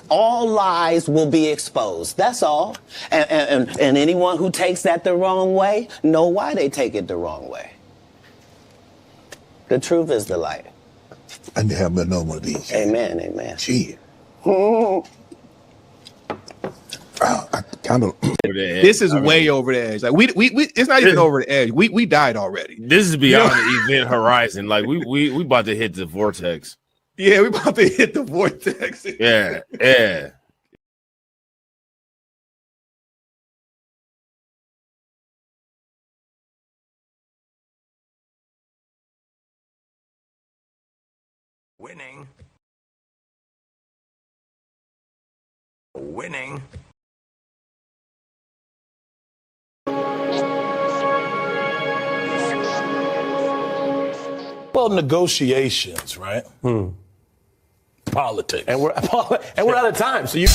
all lies will be exposed. That's all. And anyone who takes that the wrong way, know why they take it the wrong way. The truth is the light. I need to have another one of these. Amen, amen. Gee. I kind of. This is way over the edge. Like we it's not even over the edge. We died already. This is beyond the event horizon. Like we about to hit the vortex. Yeah, we about to hit the vortex. Yeah, yeah. Winning. Winning. Well, negotiations, right? Politics. And we're out of time. So you.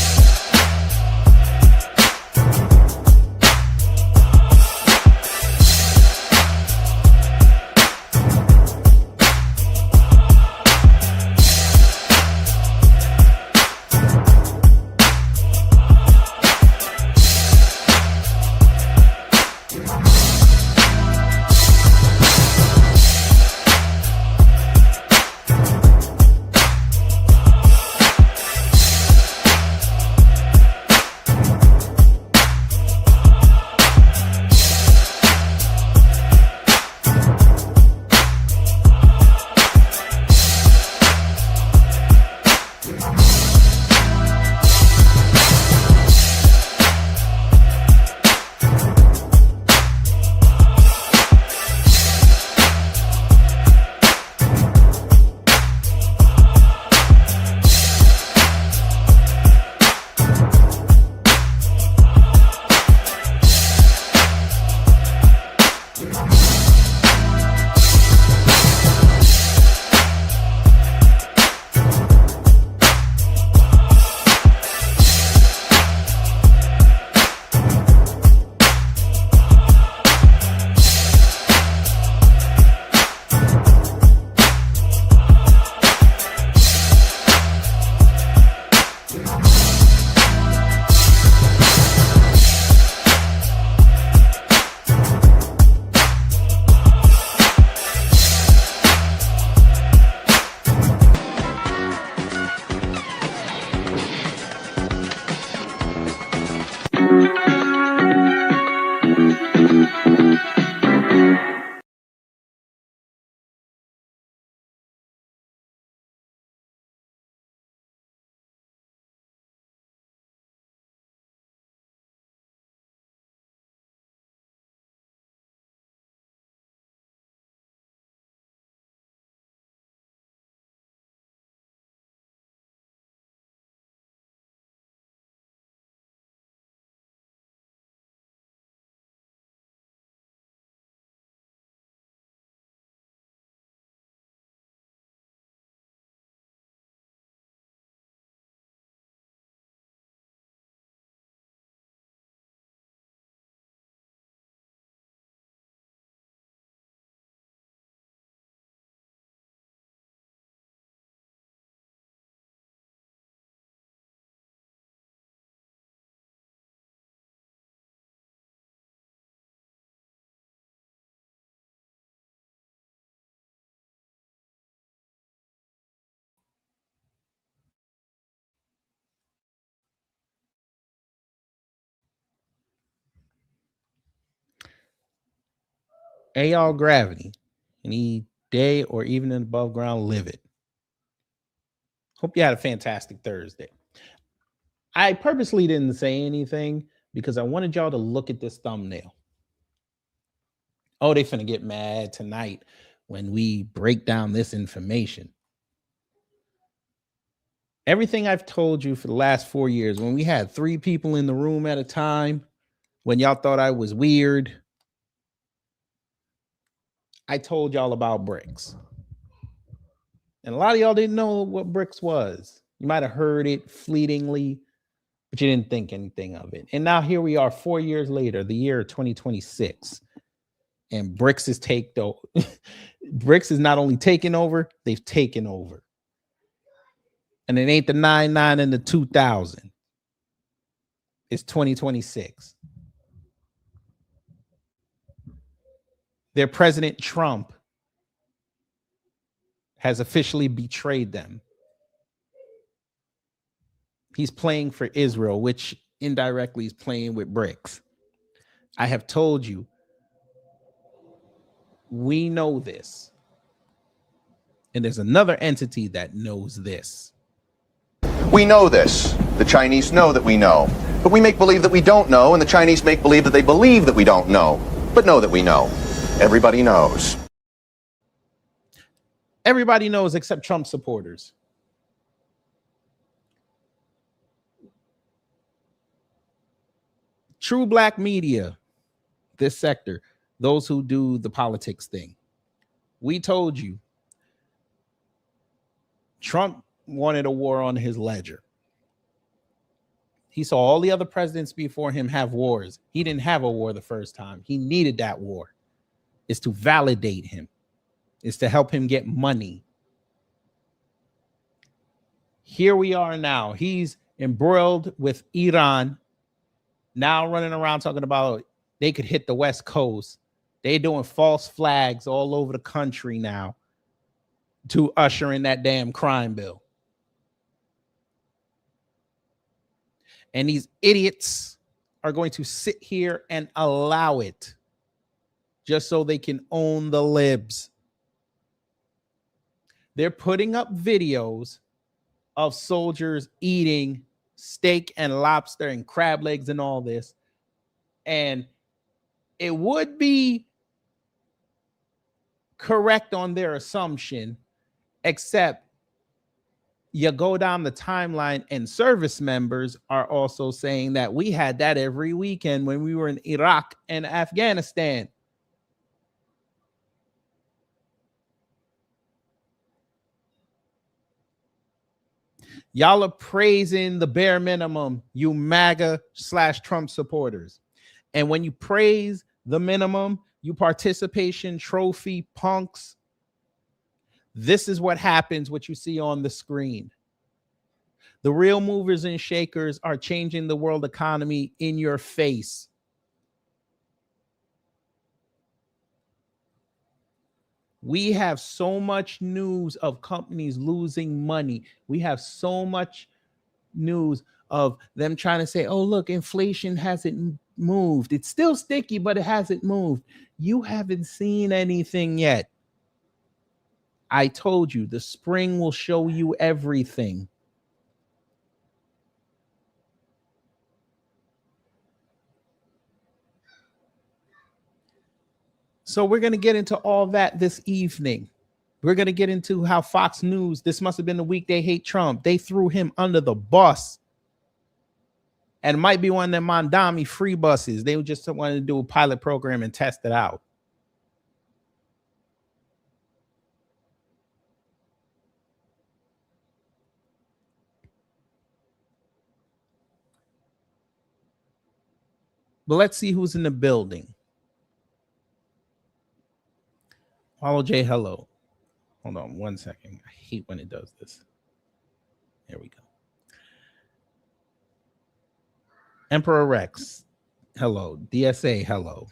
Hey, y'all, gravity. Any day or even in above ground, live it. Hope you had a fantastic Thursday. I purposely didn't say anything because I wanted y'all to look at this thumbnail. Oh, they finna get mad tonight when we break down this information. Everything I've told you for the last 4 years, when we had 3 people in the room at a time, when y'all thought I was weird, I told y'all about BRICS. And a lot of y'all didn't know what BRICS was. You might have heard it fleetingly, but you didn't think anything of it. And now here we are 4 years later, the year 2026. And BRICS is BRICS is not only taking over, they've taken over. And it ain't the 99 and the 2000. It's 2026. Their President Trump has officially betrayed them. He's playing for Israel, which indirectly is playing with BRICS. I have told you, we know this. And there's another entity that knows this. We know this. The Chinese know that we know. But we make believe that we don't know, and the Chinese make believe that they believe that we don't know, but know that we know. Everybody knows. Everybody knows except Trump supporters. True black media, this sector, those who do the politics thing. We told you Trump wanted a war on his ledger. He saw all the other presidents before him have wars. He didn't have a war the first time. He needed that war. It's to validate him. It's to help him get money. Here we are now. He's embroiled with Iran, now running around talking about they could hit the West Coast. They're doing false flags all over the country now to usher in that damn crime bill. And these idiots are going to sit here and allow it just so they can own the libs. They're putting up videos of soldiers eating steak and lobster and crab legs and all this. And it would be correct on their assumption, except you go down the timeline and service members are also saying that we had that every weekend when we were in Iraq and Afghanistan. Y'all are praising the bare minimum, you MAGA / Trump supporters. And when you praise the minimum, you participation trophy punks, this is what happens, what you see on the screen. The real movers and shakers are changing the world economy in your face. We have so much news of companies losing money. We have so much news of them trying to say, oh, look, inflation hasn't moved. It's still sticky, but it hasn't moved. You haven't seen anything yet. I told you, the spring will show you everything. So we're going to get into all that this evening. We're going to get into how Fox News, this must have been the week they hate Trump. They threw him under the bus. And it might be one of them Mondami free buses. They just wanted to do a pilot program and test it out. But let's see who's in the building. Follow J, hello. Hold on 1 second. I hate when it does this. There we go. Emperor Rex, hello. DSA, hello.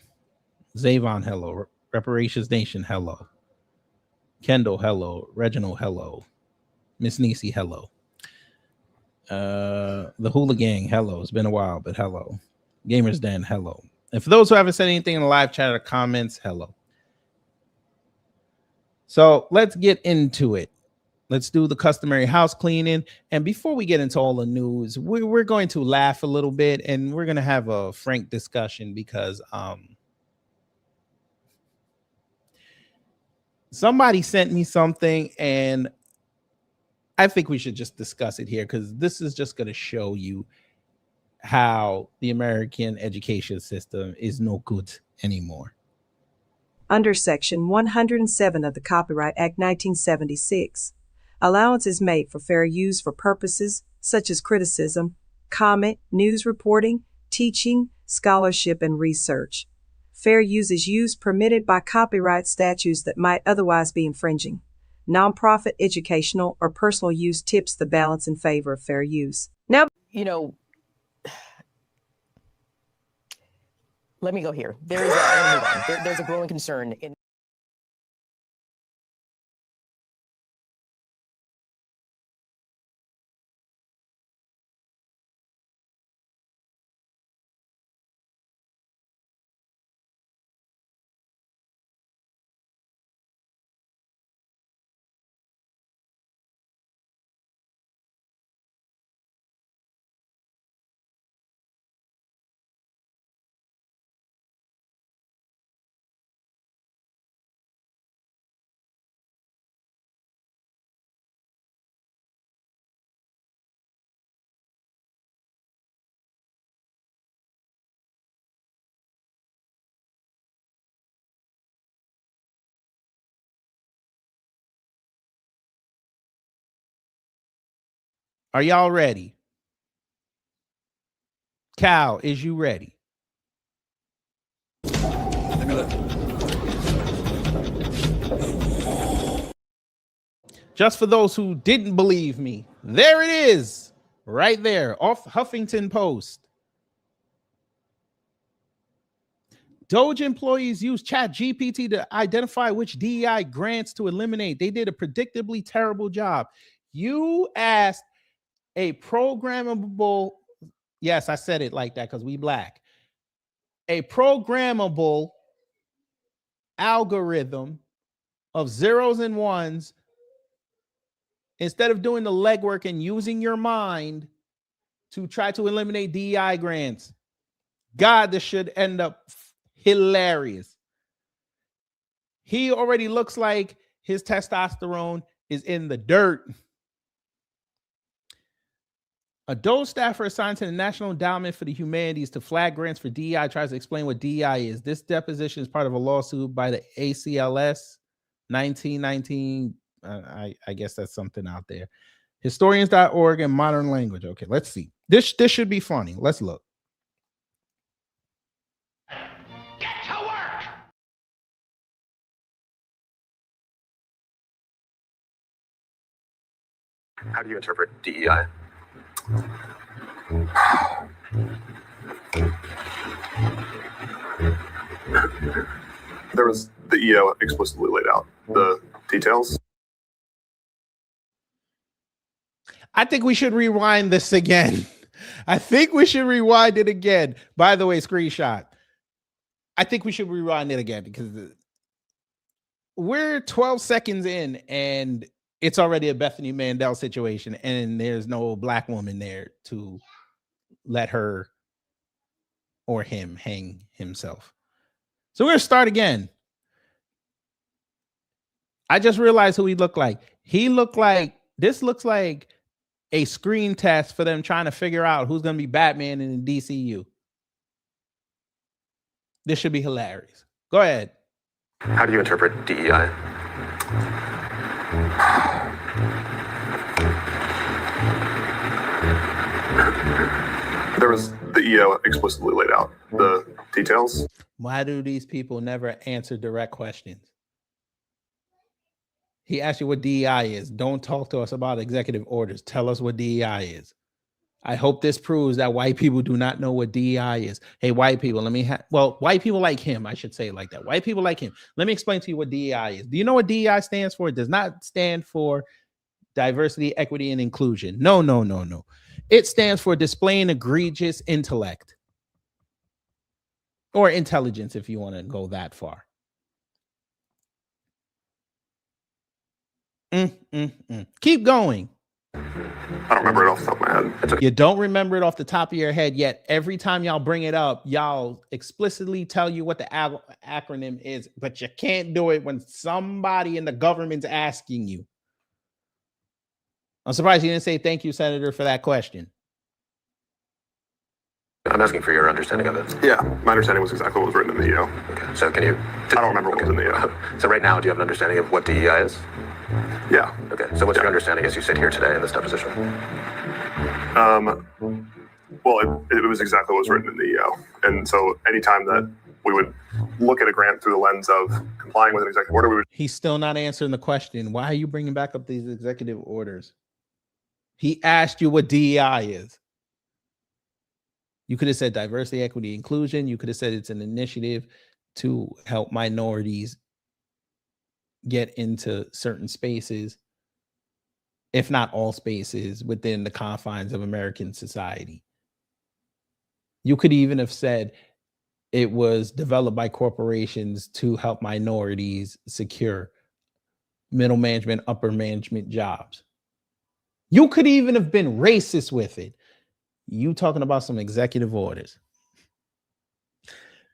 Zavon, hello. Reparations Nation, hello. Kendall, hello. Reginald, hello. Miss Nisi, hello. The Hula Gang, hello. It's been a while, but hello. Gamers Den, hello. And for those who haven't said anything in the live chat or comments, hello. So let's get into it. Let's do the customary house cleaning. And before we get into all the news, we're going to laugh a little bit and we're going to have a frank discussion because somebody sent me something and I think we should just discuss it here because this is just going to show you how the American education system is no good anymore. Under Section 107 of the Copyright Act 1976, allowance is made for fair use for purposes such as criticism, comment, news reporting, teaching, scholarship, and research. Fair use is use permitted by copyright statutes that might otherwise be infringing. nonprofit, educational, or personal use tips the balance in favor of fair use. Now, You know, let me go here. There is I'm gonna move on. There's a growing concern in Are y'all ready? Cal, is you ready? Just for those who didn't believe me, there it is, right there, off Huffington Post. Doge employees use ChatGPT to identify which DEI grants to eliminate. They did a predictably terrible job. You asked a programmable, yes, I said it like that because we black, a programmable algorithm of zeros and ones, instead of doing the legwork and using your mind to try to eliminate DEI grants. God, this should end up hilarious. He already looks like his testosterone is in the dirt. A Doge staffer assigned to the National Endowment for the Humanities to flag grants for DEI tries to explain what DEI is. This deposition is part of a lawsuit by the ACLS 1919. I guess that's something out there. Historians.org and Modern Language. Okay, let's see. This should be funny. Let's look. Get to work! How do you interpret DEI? There was the EO explicitly laid out. The details. I think we should rewind this again. I think we should rewind it again. By the way, screenshot. I think we should rewind it again because we're 12 seconds in and it's already a Bethany Mandel situation and there's no black woman there to let her or him hang himself. So we're going to start again. I just realized who he looked like. This looks like a screen test for them trying to figure out who's going to be Batman in the DCU. This should be hilarious. Go ahead. How do you interpret DEI? There was the EO explicitly laid out. The details. Why do these people never answer direct questions? He asked you what DEI is. Don't talk to us about executive orders. Tell us what DEI is. I hope this proves that white people do not know what DEI is. Hey, white people, white people like him, I should say it like that. White people like him. Let me explain to you what DEI is. Do you know what DEI stands for? It does not stand for diversity, equity, and inclusion. No. It stands for displaying egregious intellect or intelligence, if you want to go that far. Keep going. I don't remember it off the top of my head. You don't remember it off the top of your head, yet every time y'all bring it up, y'all explicitly tell you what the acronym is, but you can't do it when somebody in the government's asking you. I'm surprised you didn't say thank you, Senator, for that question. I'm asking for your understanding of it. Yeah, my understanding was exactly what was written in the EO. Okay, so can you... I don't remember what was in the EO. So right now, do you have an understanding of what DEI is? Yeah. Okay, so what's your understanding as you sit here today in this deposition? Well, it was exactly what was written in the EO. And so anytime that we would look at a grant through the lens of complying with an executive order. He's still not answering the question. Why are you bringing back up these executive orders? He asked you what DEI is. You could have said diversity, equity, inclusion. You could have said it's an initiative to help minorities get into certain spaces, if not all spaces, within the confines of American society. You could even have said it was developed by corporations to help minorities secure middle management, upper management jobs. You could even have been racist with it. You talking about some executive orders.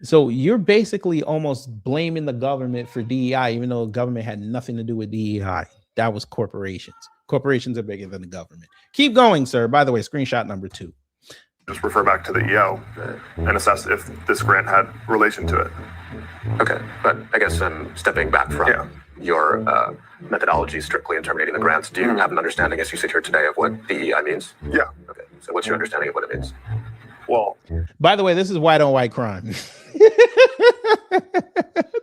So you're basically almost blaming the government for DEI, even though the government had nothing to do with DEI. That was corporations. Corporations are bigger than the government. Keep going, sir. By the way, screenshot number 2. Just refer back to the EO and assess if this grant had relation to it. Okay, but I guess stepping back from your methodology strictly in terminating the grants, do you have an understanding as you sit here today of what DEI means? Yeah. Okay, so what's your understanding of what it means? Well, by the way, this is white on white crime.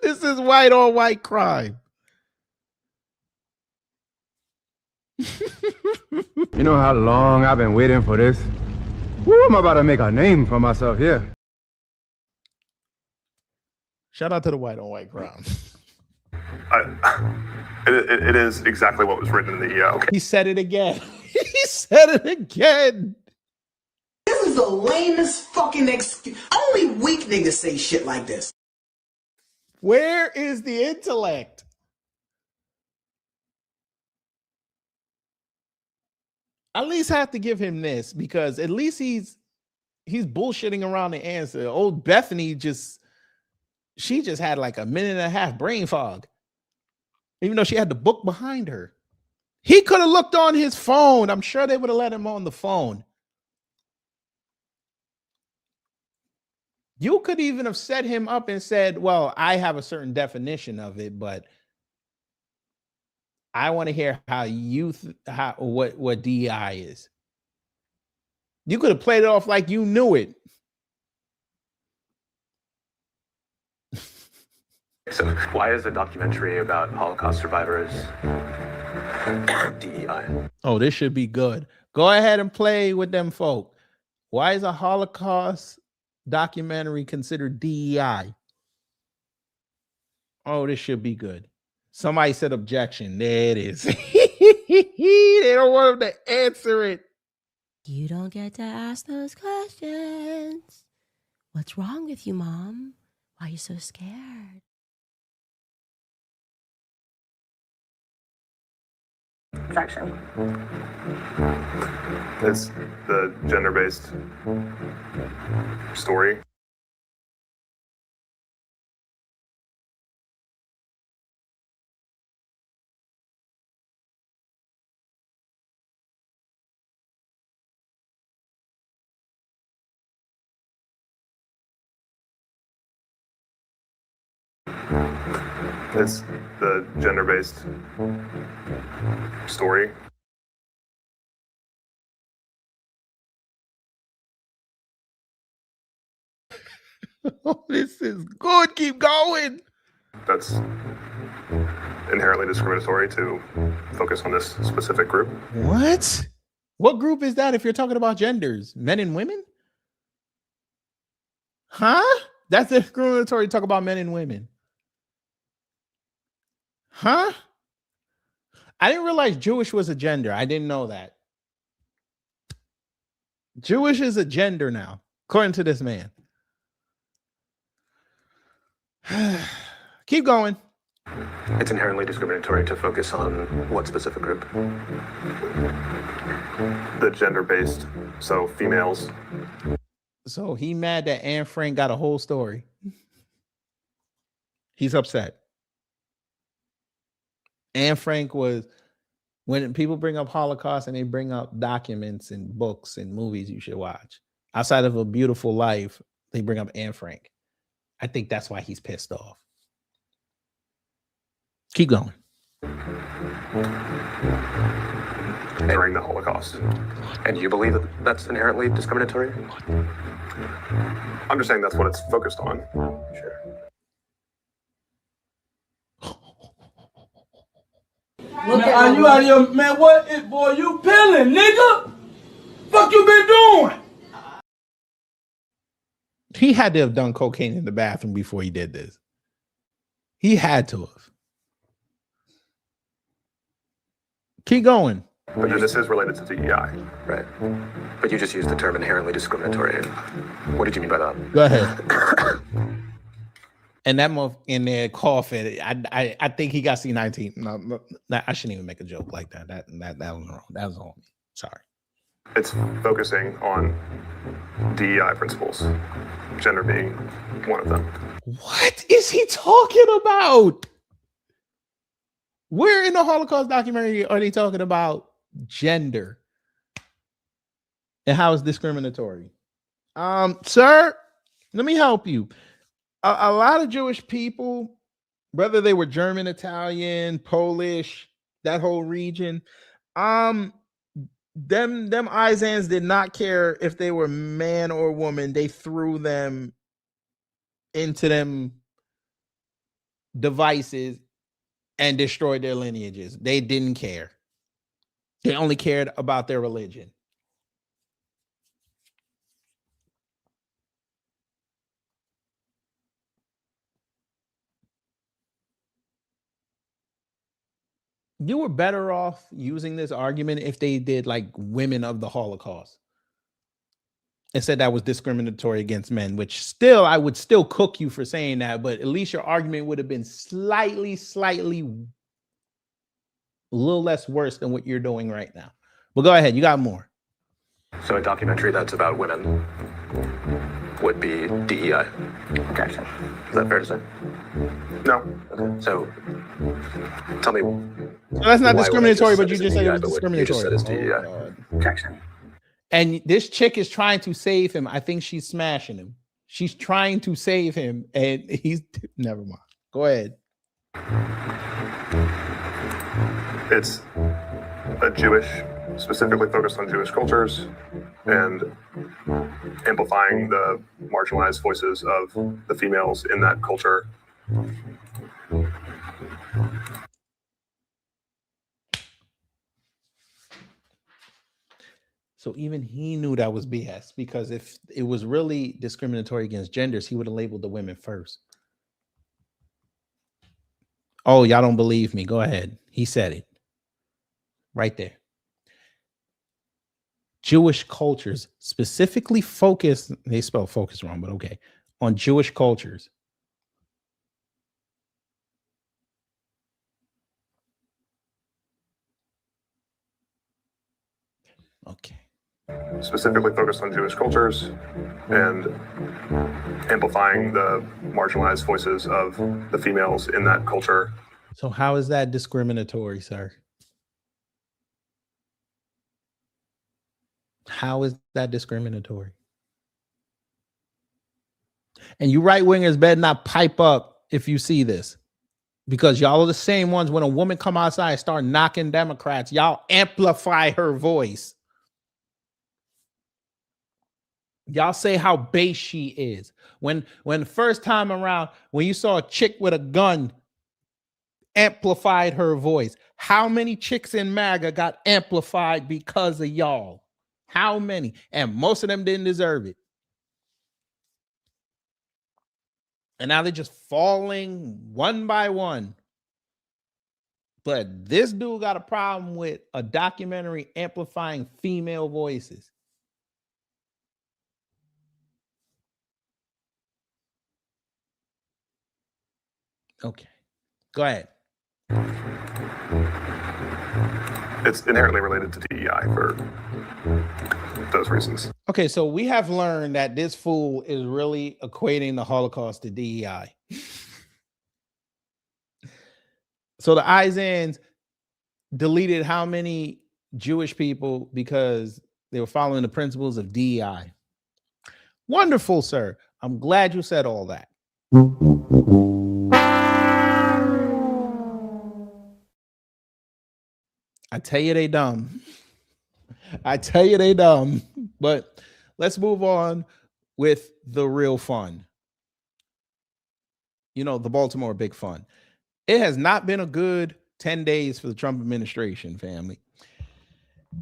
This is white on white crime. You know how long I've been waiting for this? Woo, I'm about to make a name for myself here. Shout out to the white on white crime. It is exactly what was written in the EO. He said it again. He said it again. This is the lamest fucking excuse. Only weak niggas say shit like this. Where is the intellect? At least have to give him this, because at least he's bullshitting around the answer. Old Bethany she just had like a minute and a half brain fog, even though she had the book behind her. He could have looked on his phone. I'm sure they would have let him on the phone. You could even have set him up and said, well, I have a certain definition of it, but I want to hear how what DEI is. You could have played it off like you knew it. So why is a documentary about Holocaust survivors DEI? Oh, this should be good. Go ahead and play with them folk. Why is a Holocaust documentary considered DEI? Oh, this should be good. Somebody said objection. There it is. They don't want him to answer it. You don't get to ask those questions. What's wrong with you, Mom? Why are you so scared? Objection. It's the gender-based story. It's the gender-based story. Oh, this is good. Keep going. That's inherently discriminatory to focus on this specific group. What? What group is that if you're talking about genders? Men and women? Huh? That's discriminatory to talk about men and women. Huh? I didn't realize Jewish was a gender. I didn't know that. Jewish is a gender now, according to this man. Keep going. It's inherently discriminatory to focus on what specific group? The gender-based, so females. So he mad that Anne Frank got a whole story. He's upset. Anne Frank was, when people bring up Holocaust and they bring up documents and books and movies you should watch, outside of A Beautiful Life, they bring up Anne Frank. I think that's why he's pissed off. Keep going. During the Holocaust. And you believe that that's inherently discriminatory? I'm just saying that's what it's focused on. future. Man, you out here, man, what is, boy, you peeling, nigga? Fuck you been doing? He had to have done cocaine in the bathroom before he did this. He had to have. Keep going. But this is related to DEI. Right. But you just used the term inherently discriminatory. What did you mean by that? Go ahead. And that month in there coughing, I think he got C19. No, I shouldn't even make a joke like that. That was wrong. That was on me. Sorry. It's focusing on DEI principles, gender being one of them. What is he talking about? Where in the Holocaust documentary are they talking about gender and how it's discriminatory? Sir, let me help you. A lot of Jewish people, whether they were German, Italian, Polish, that whole region, them Izans did not care if they were man or woman. They threw them into them devices and destroyed their lineages. They didn't care. They only cared about their religion. You were better off using this argument if they did like women of the Holocaust and said that was discriminatory against men, which still, I would still cook you for saying that, but at least your argument would have been slightly, a little less worse than what you're doing right now. But go ahead, you got more. So a documentary that's about women would be DEI. Objection. Is that fair to say? No. Okay. So tell me. So that's not discriminatory, but you just said it was discriminatory. You just said it's DEI. Objection. And this chick is trying to save him. I think she's smashing him. She's trying to save him, and he's never mind. Go ahead. It's a Jewish, specifically focused on Jewish cultures and amplifying the marginalized voices of the females in that culture. So even he knew that was BS, because if it was really discriminatory against genders, he would have labeled the women first. Oh, y'all don't believe me? Go ahead. He said it right there. Jewish cultures specifically focus, they spell focus wrong, but okay, on Jewish cultures. Okay. Specifically focused on Jewish cultures and amplifying the marginalized voices of the females in that culture. So how is that discriminatory, sir? How is that discriminatory? And you right wingers better not pipe up if you see this, because y'all are the same ones when a woman come outside and start knocking Democrats, y'all amplify her voice. Y'all say how base she is. When the first time around, when you saw a chick with a gun, amplified her voice. How many chicks in MAGA got amplified because of y'all? How many? And most of them didn't deserve it. And now they're just falling one by one. But this dude got a problem with a documentary amplifying female voices. Okay, go ahead. It's inherently related to DEI for those reasons. Okay, so we have learned that this fool is really equating the Holocaust to DEI. So the Izans deleted how many Jewish people because they were following the principles of DEI. Wonderful, sir. I'm glad you said all that. I tell you they dumb. I tell you they dumb. But let's move on with the real fun. You know, the Baltimore Big Fund. It has not been a good 10 days for the Trump administration, family.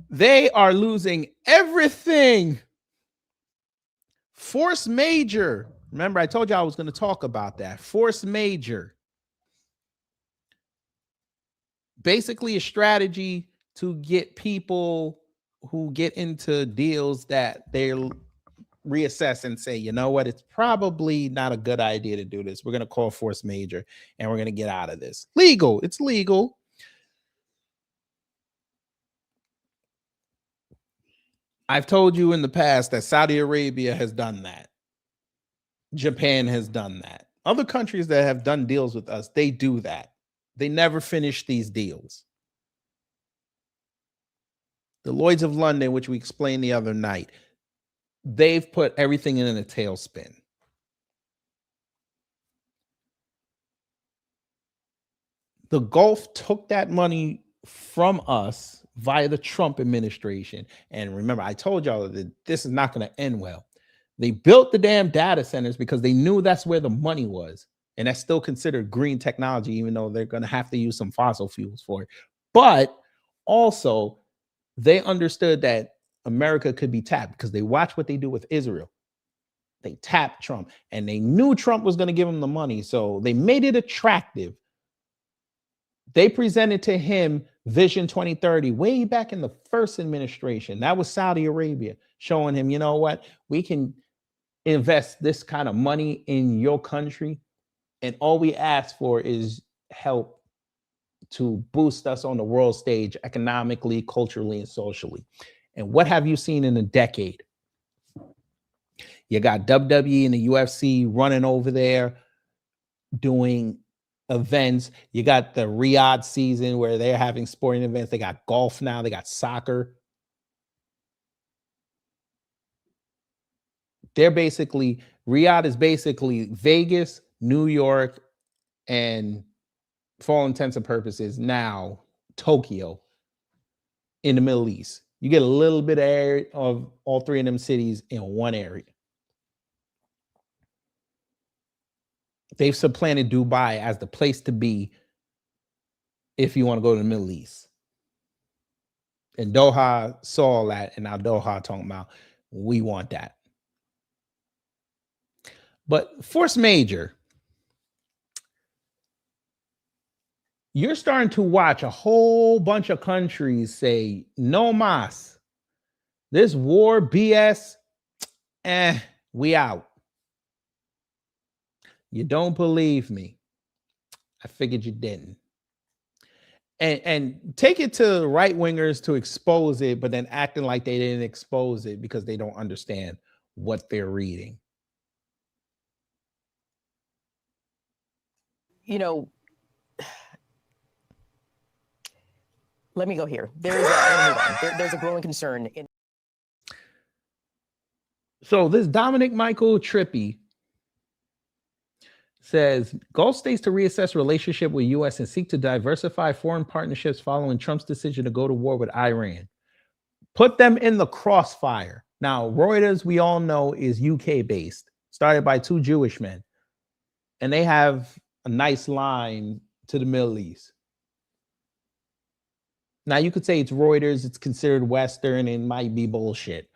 They are losing everything. Force majeure. Remember, I told you I was going to talk about that. Force majeure. Basically a strategy to get people who get into deals that they'll reassess and say, you know what, it's probably not a good idea to do this. We're going to call force majeure and we're going to get out of this. Legal. It's legal. I've told you in the past that Saudi Arabia has done that. Japan has done that. Other countries that have done deals with us, they do that. They never finish these deals. The Lloyds of London, which we explained the other night, they've put everything in a tailspin. The Gulf took that money from us via the Trump administration. And remember, I told y'all that this is not going to end well. They built the damn data centers because they knew that's where the money was. And that's still considered green technology, even though they're going to have to use some fossil fuels for it. But also, they understood that America could be tapped because they watched what they do with Israel. They tapped Trump and they knew Trump was going to give them the money. So they made it attractive. They presented to him Vision 2030 way back in the first administration. That was Saudi Arabia showing him, you know what, we can invest this kind of money in your country. And all we ask for is help to boost us on the world stage economically, culturally, and socially. And what have you seen in a decade? You got WWE and the UFC running over there doing events. You got the Riyadh season where they're having sporting events. They got golf now. They got soccer. They're basically, Riyadh is basically Vegas, New York, and for all intents and purposes, now Tokyo in the Middle East. You get a little bit of area of all three of them cities in one area. They've supplanted Dubai as the place to be if you want to go to the Middle East. And Doha saw all that, and now Doha talking about, we want that. But force majeure, you're starting to watch a whole bunch of countries say, no mas. This war BS, we out. You don't believe me. I figured you didn't. And take it to right wingers to expose it, but then acting like they didn't expose it because they don't understand what they're reading. You know, let me go here. There's a growing concern in. So this Dominic Michael Trippi says Gulf states to reassess relationship with U.S. and seek to diversify foreign partnerships following Trump's decision to go to war with Iran. Put them in the crossfire. Now, Reuters, we all know, is UK based, started by two Jewish men, and they have a nice line to the Middle East. Now, you could say it's Reuters, it's considered Western, and it might be bullshit.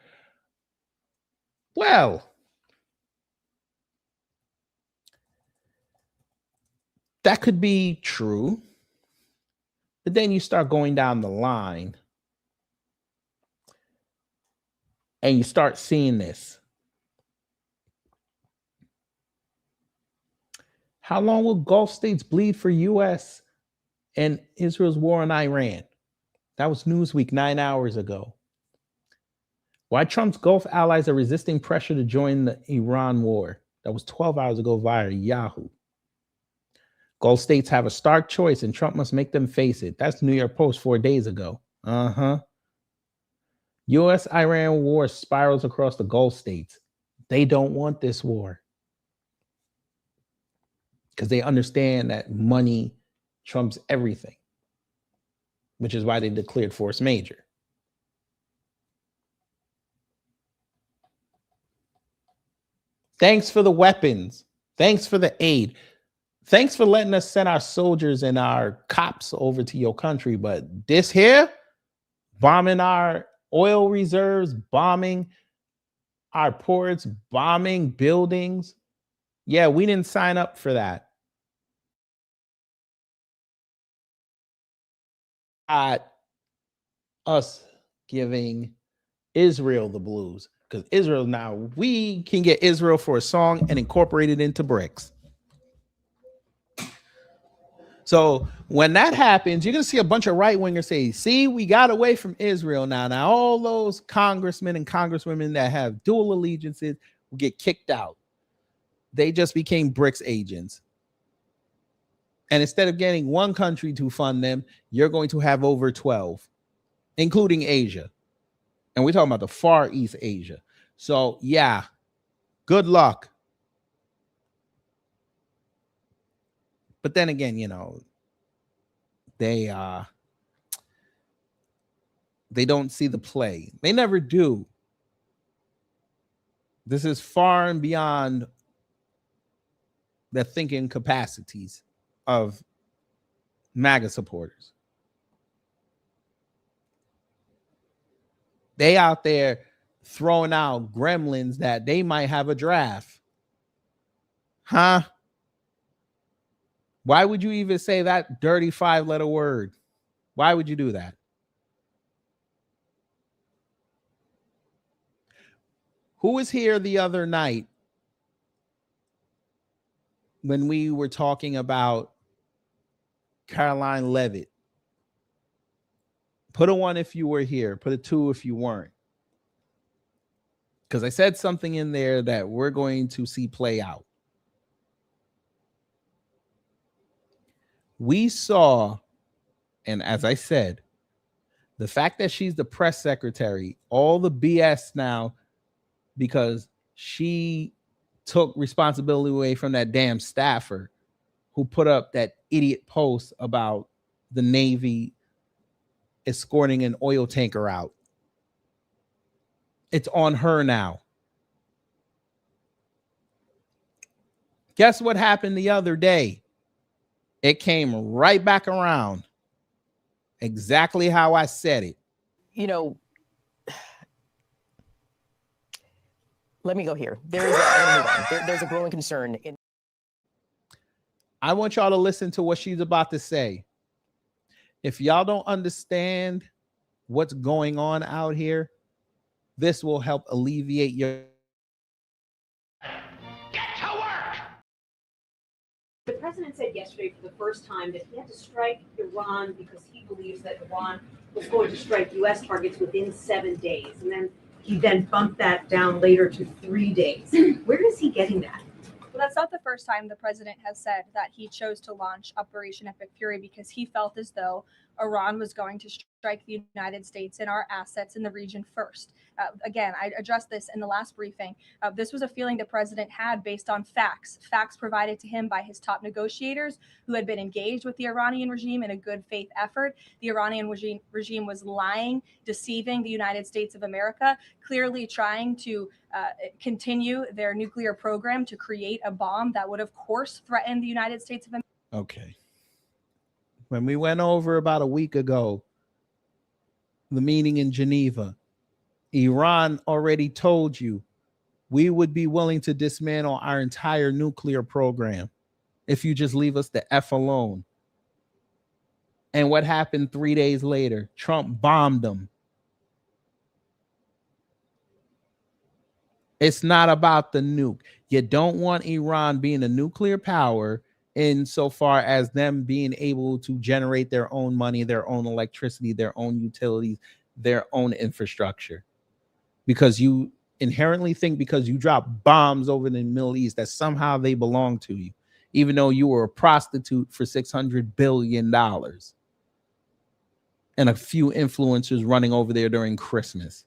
Well, that could be true. But then you start going down the line and you start seeing this. How long will Gulf states bleed for U.S. and Israel's war on Iran? That was Newsweek 9 hours ago. Why Trump's Gulf allies are resisting pressure to join the Iran war. That was 12 hours ago via Yahoo. Gulf states have a stark choice and Trump must make them face it. That's New York Post 4 days ago. U.S.-Iran war spirals across the Gulf states. They don't want this war because they understand that money trumps everything, which is why they declared force majeure. Thanks for the weapons. Thanks for the aid. thanks for letting us send our soldiers and our cops over to your country. But this here, bombing our oil reserves, bombing our ports, bombing buildings. Yeah, we didn't sign up for that. Us giving Israel the blues, because Israel, now we can get Israel for a song and incorporate it into BRICS. So when that happens, you're going to see a bunch of right wingers say, see, we got away from Israel now. Now all those congressmen and congresswomen that have dual allegiances will get kicked out. They just became BRICS agents. And instead of getting one country to fund them, you're going to have over 12, including Asia. And we're talking about the Far East Asia. So yeah, good luck. But then again, you know, they don't see the play. They never do. This is far and beyond the thinking capacities of MAGA supporters. They out there throwing out gremlins that they might have a draft. Huh? Why would you even say that dirty 5-letter word? Why would you do that? Who was here the other night when we were talking about Caroline Leavitt? Put a 1 if you were here. Put a 2 if you weren't. Because I said something in there that we're going to see play out. We saw, and as I said, the fact that she's the press secretary, all the BS now, because she took responsibility away from that damn staffer who put up that idiot post about the Navy escorting an oil tanker out. It's on her now. Guess what happened the other day? It came right back around. Exactly how I said it. You know, let me go here. There's a growing concern. I want y'all to listen to what she's about to say. If y'all don't understand what's going on out here, this will help alleviate your... The president said yesterday for the first time that he had to strike Iran because he believes that Iran was going to strike U.S. targets within 7 days. And then he bumped that down later to 3 days. Where is he getting that? Well, that's not the first time the president has said that he chose to launch Operation Epic Fury because he felt as though Iran was going to strike the United States and our assets in the region first. Again, I addressed this in the last briefing. This was a feeling the president had based on facts provided to him by his top negotiators who had been engaged with the Iranian regime in a good faith effort. The Iranian regime was lying, deceiving the United States of America, clearly trying to continue their nuclear program to create a bomb that would, of course, threaten the United States of America. Okay. When we went over about a week ago, the meeting in Geneva, Iran already told you we would be willing to dismantle our entire nuclear program if you just leave us the F alone. And what happened 3 days later? Trump bombed them. It's not about the nuke. You don't want Iran being a nuclear power insofar as them being able to generate their own money, their own electricity, their own utilities, their own infrastructure. Because you inherently think because you drop bombs over in the Middle East that somehow they belong to you, even though you were a prostitute for $600 billion and a few influencers running over there during Christmas.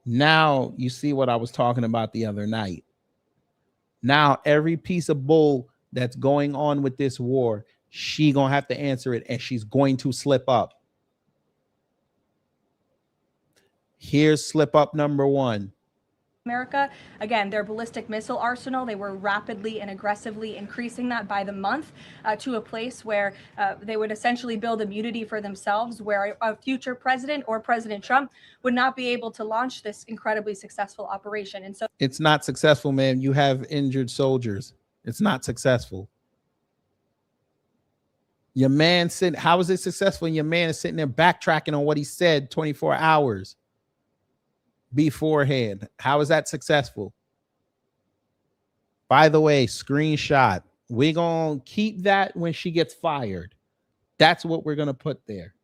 Now you see what I was talking about the other night. Now every piece of bull that's going on with this war, she gonna have to answer it, and she's going to slip up. Here's slip up number one. America. Again, their ballistic missile arsenal, they were rapidly and aggressively increasing that by the month to a place where they would essentially build immunity for themselves, where a future president or President Trump would not be able to launch this incredibly successful operation. And so it's not successful, man. You have injured soldiers. It's not successful. Your man sitting, how is it successful? Your man is sitting there backtracking on what he said 24 hours beforehand. How is that successful? By the way, screenshot. We're going to keep that when she gets fired. That's what we're going to put there.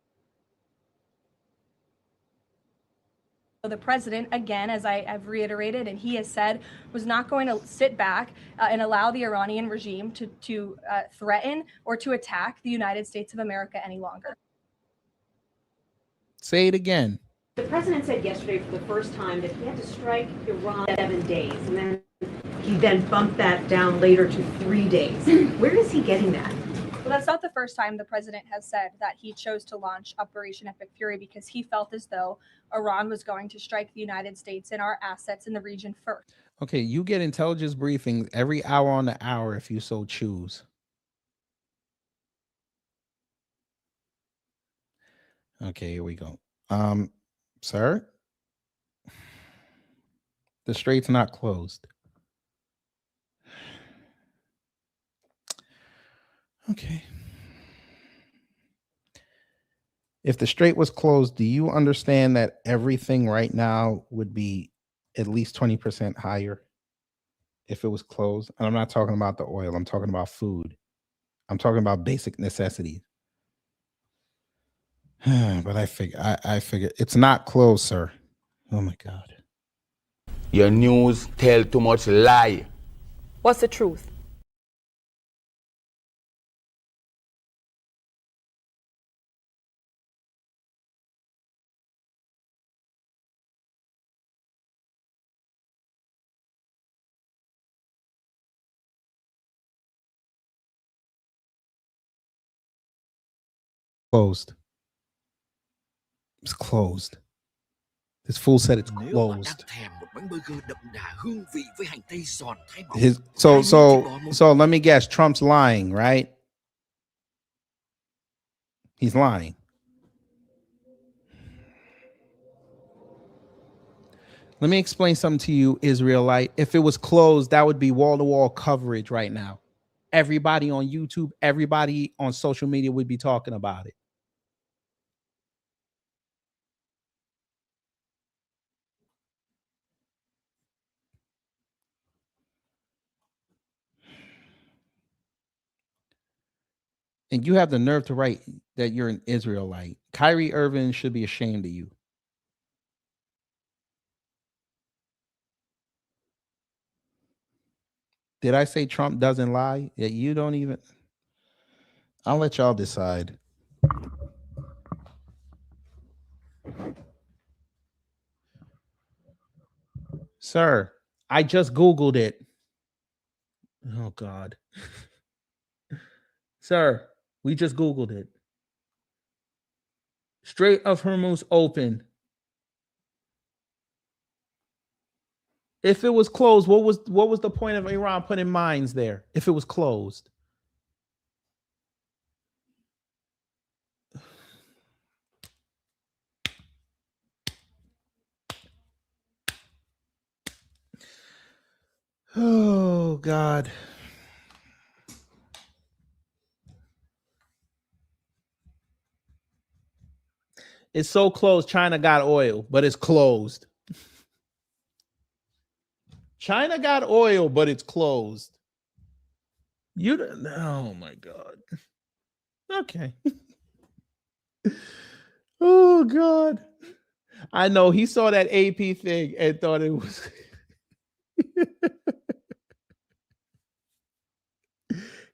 the president, again, as I've reiterated, and he has said, was not going to sit back and allow the Iranian regime to threaten or to attack the United States of America any longer. Say it again. The president said yesterday for the first time that he had to strike Iran 7 days, and then he then bumped that down later to 3 days. Where is he getting that? Well, that's not the first time the president has said that he chose to launch Operation Epic Fury because he felt as though Iran was going to strike the United States and our assets in the region first. Okay, you get intelligence briefings every hour on the hour if you so choose. Okay, here we go. Sir, the strait's not closed. Okay. If the strait was closed, do you understand that everything right now would be at least 20% higher if it was closed? And I'm not talking about the oil. I'm talking about food. I'm talking about basic necessities. But I figure it's not closed, sir. Oh my God. Your news tell too much lie. What's the truth? Closed. It's closed. This fool said it's closed. So let me guess. Trump's lying, right? He's lying. Let me explain something to you, Israelite. If it was closed, that would be wall-to-wall coverage right now. Everybody on YouTube, everybody on social media would be talking about it. And you have the nerve to write that you're an Israelite. Kyrie Irving should be ashamed of you. Did I say Trump doesn't lie? Yeah, you don't even. I'll let y'all decide. Sir, I just Googled it. Oh, God. Sir, we just Googled it. Strait of Hormuz open. If it was closed, what was the point of Iran putting mines there if it was closed? Oh, God. It's so close. China got oil, but it's closed. China got oil, but it's closed. You don't. Oh my God. Okay. Oh God. I know he saw that AP thing and thought it was.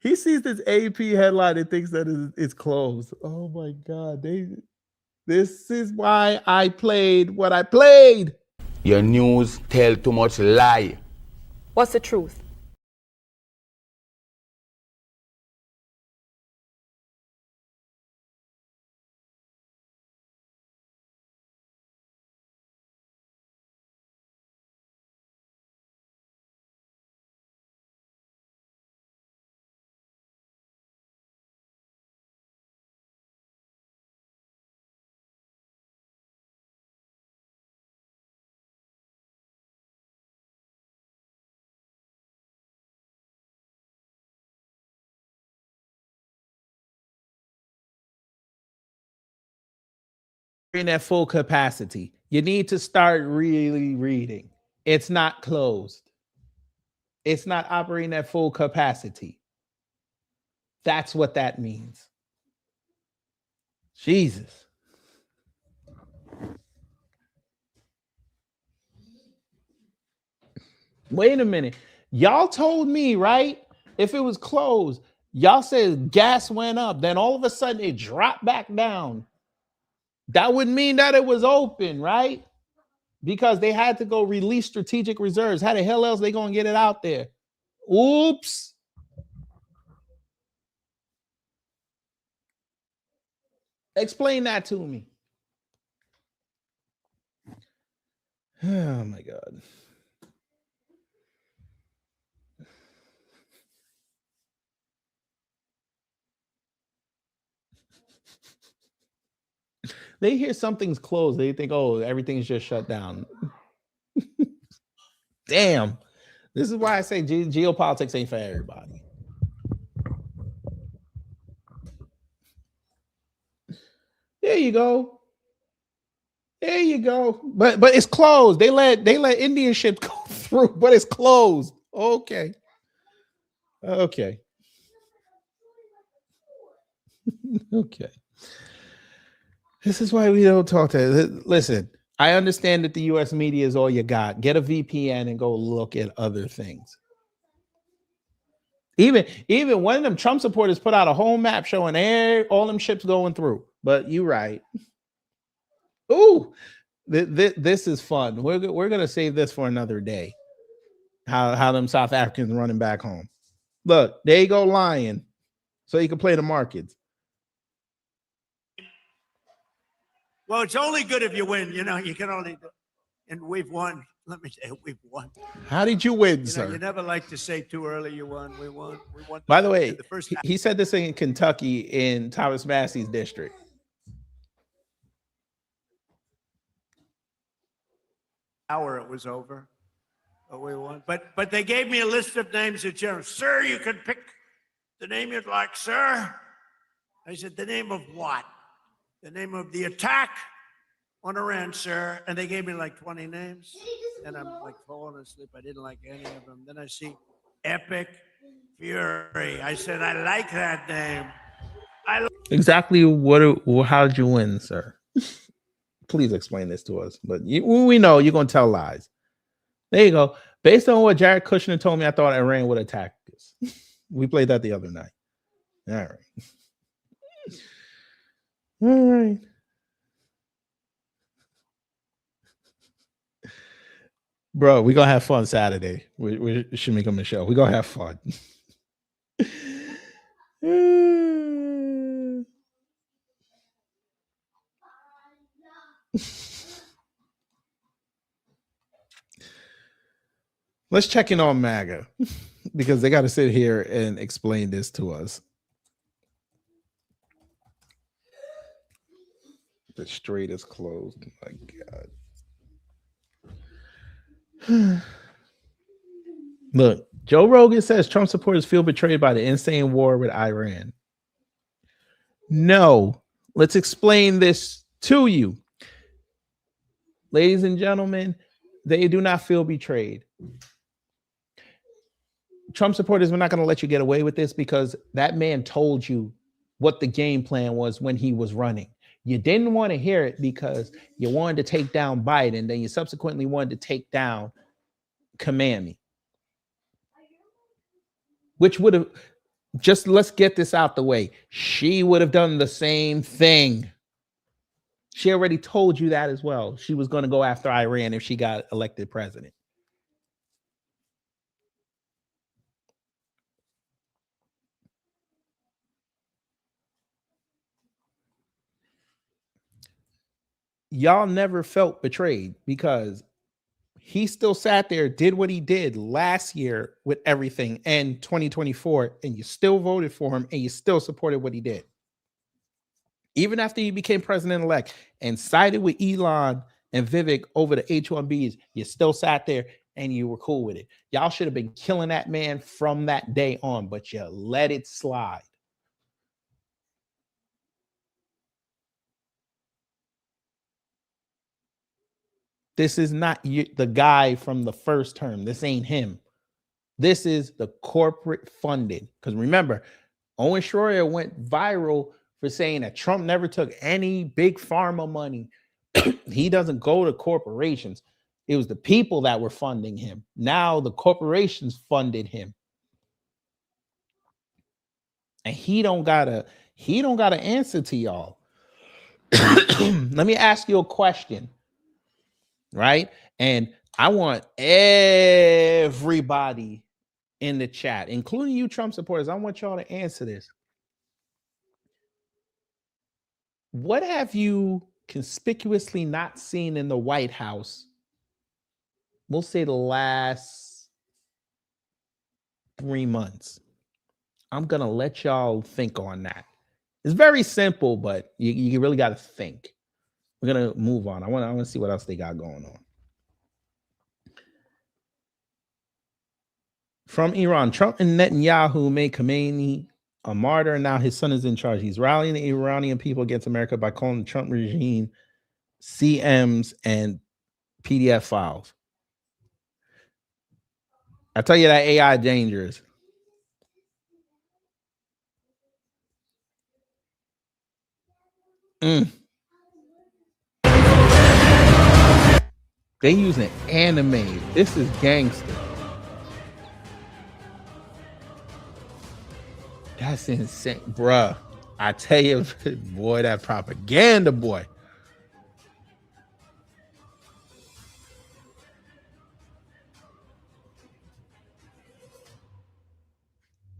He sees this AP headline and thinks that it's closed. Oh my God. This is why I played what I played. Your news tell too much lie. What's the truth? at full capacity. You need to start really reading. It's not closed. It's not operating at full capacity. That's what that means. Jesus. Wait a minute. Y'all told me, right? If it was closed, y'all said gas went up. Then all of a sudden it dropped back down. That would mean that it was open, right? Because they had to go release strategic reserves. How the hell else they going to get it out there? Oops. Explain that to me. Oh my God. They hear something's closed. They think, oh, everything's just shut down. Damn. This is why I say geopolitics ain't for everybody. There you go. There you go. But it's closed. They let Indian ships go through, but it's closed. Okay. Okay. Okay. This is why we don't talk to. Listen, I understand that the U.S. media is all you got. Get a VPN and go look at other things. Even one of them Trump supporters put out a whole map showing all them ships going through. But you're right. Ooh, this is fun. We're gonna save this for another day. How them South Africans running back home. Look, there you go, lying, so you can play the markets. Well, it's only good if you win. You know, you can only do. And we've won. Let me say, we've won. How did you win, sir? You never like to say too early you won. We won. We won. By the way, he said this in Kentucky in Thomas Massey's district. Hour it was over. But we won. But they gave me a list of names that sir, you can pick the name you'd like, sir. I said, the name of what? The name of the attack on Iran, sir. And they gave me like 20 names. And I'm like falling asleep. I didn't like any of them. Then I see Epic Fury. I said, I like that name. Exactly how did you win, sir? Please explain this to us. But we know you're going to tell lies. There you go. Based on what Jared Kushner told me, I thought Iran would attack us. We played that the other night. All right. All right. Bro, we're going to have fun Saturday. We should make them a show. We're going to have fun. Let's check in on MAGA because they got to sit here and explain this to us. The Strait is closed. My God. Look, Joe Rogan says Trump supporters feel betrayed by the insane war with Iran. No, let's explain this to you. Ladies and gentlemen, they do not feel betrayed. Trump supporters, we're not going to let you get away with this because that man told you what the game plan was when he was running. You didn't want to hear it because you wanted to take down Biden. Then you subsequently wanted to take down Kamami. Which would have, just let's get this out the way. She would have done the same thing. She already told you that as well. She was going to go after Iran if she got elected president. Y'all never felt betrayed because he still sat there, did what he did last year with everything and 2024, and you still voted for him and you still supported what he did. Even after he became president-elect and sided with Elon and Vivek over the H-1Bs, you still sat there and you were cool with it. Y'all should have been killing that man from that day on, but you let it slide. This is not the guy from the first term. This ain't him. This is the corporate funded. Because remember, Owen Schroyer went viral for saying that Trump never took any big pharma money. He doesn't go to corporations. It was the people that were funding him. Now the corporations funded him. And he don't gotta answer to y'all. Let me ask you a question. Right? And I want everybody in the chat, including you Trump supporters, I want y'all to answer this. What have you conspicuously not seen in the White House? We'll say the last 3 months. I'm going to let y'all think on that. It's very simple, but you really got to think. We're going to move on. I want to see what else they got going on. From Iran, Trump and Netanyahu made Khamenei a martyr, and now his son is in charge. He's rallying the Iranian people against America by calling the Trump regime CMs and PDF files. I tell you that AI dangerous. They using anime. This is gangster. That's insane, bruh. I tell you, boy, that propaganda, boy.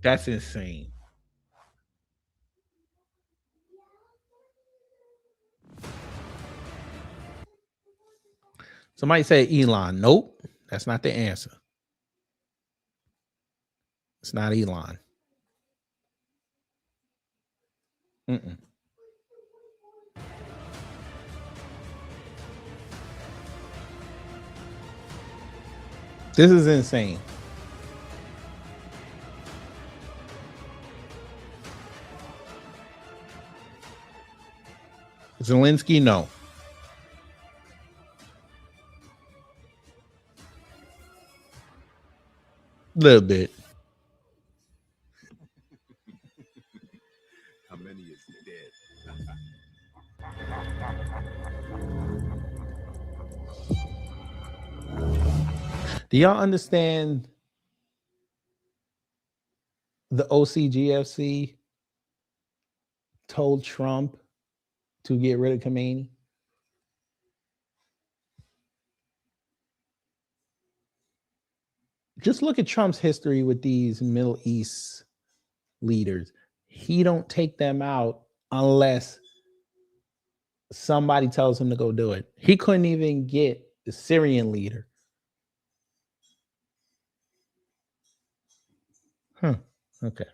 That's insane. Somebody say Elon. Nope, that's not the answer. It's not Elon. This is insane. Zelensky, no. A little bit. How many is dead? Do y'all understand the OCGFC told Trump to get rid of Khamenei? Just look at Trump's history with these Middle East leaders. He don't take them out unless somebody tells him to go do it. He couldn't even get the Syrian leader. Okay.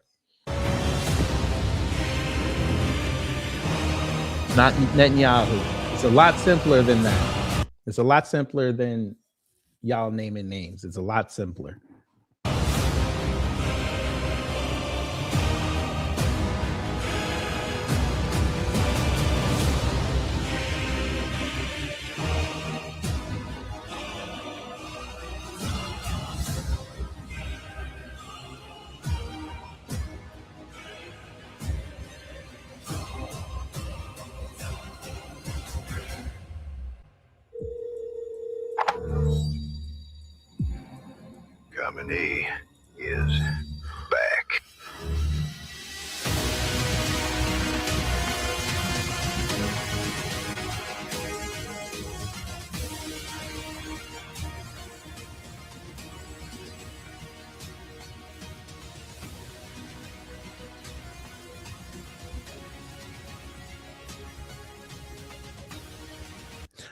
Not Netanyahu. It's a lot simpler than that. It's a lot simpler than y'all naming names. It's a lot simpler. Khamenei is back.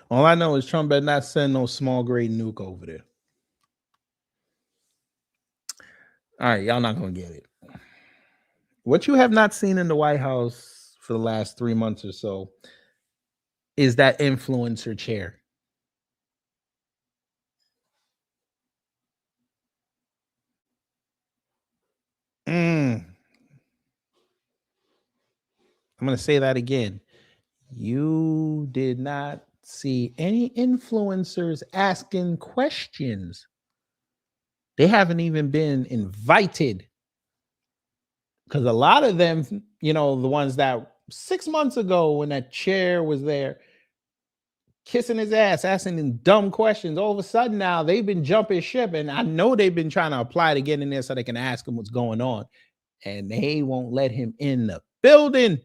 All I know is Trump better not send no small grade nuke over there. All right, y'all not gonna get it. What you have not seen in the White House for the last 3 months or so is that influencer chair. I'm gonna say that again. You did not see any influencers asking questions. They haven't even been invited. Because a lot of them, you know, the ones that 6 months ago when that chair was there, kissing his ass, asking him dumb questions, all of a sudden now they've been jumping ship. And I know they've been trying to apply to get in there so they can ask him what's going on. And they won't let him in the building.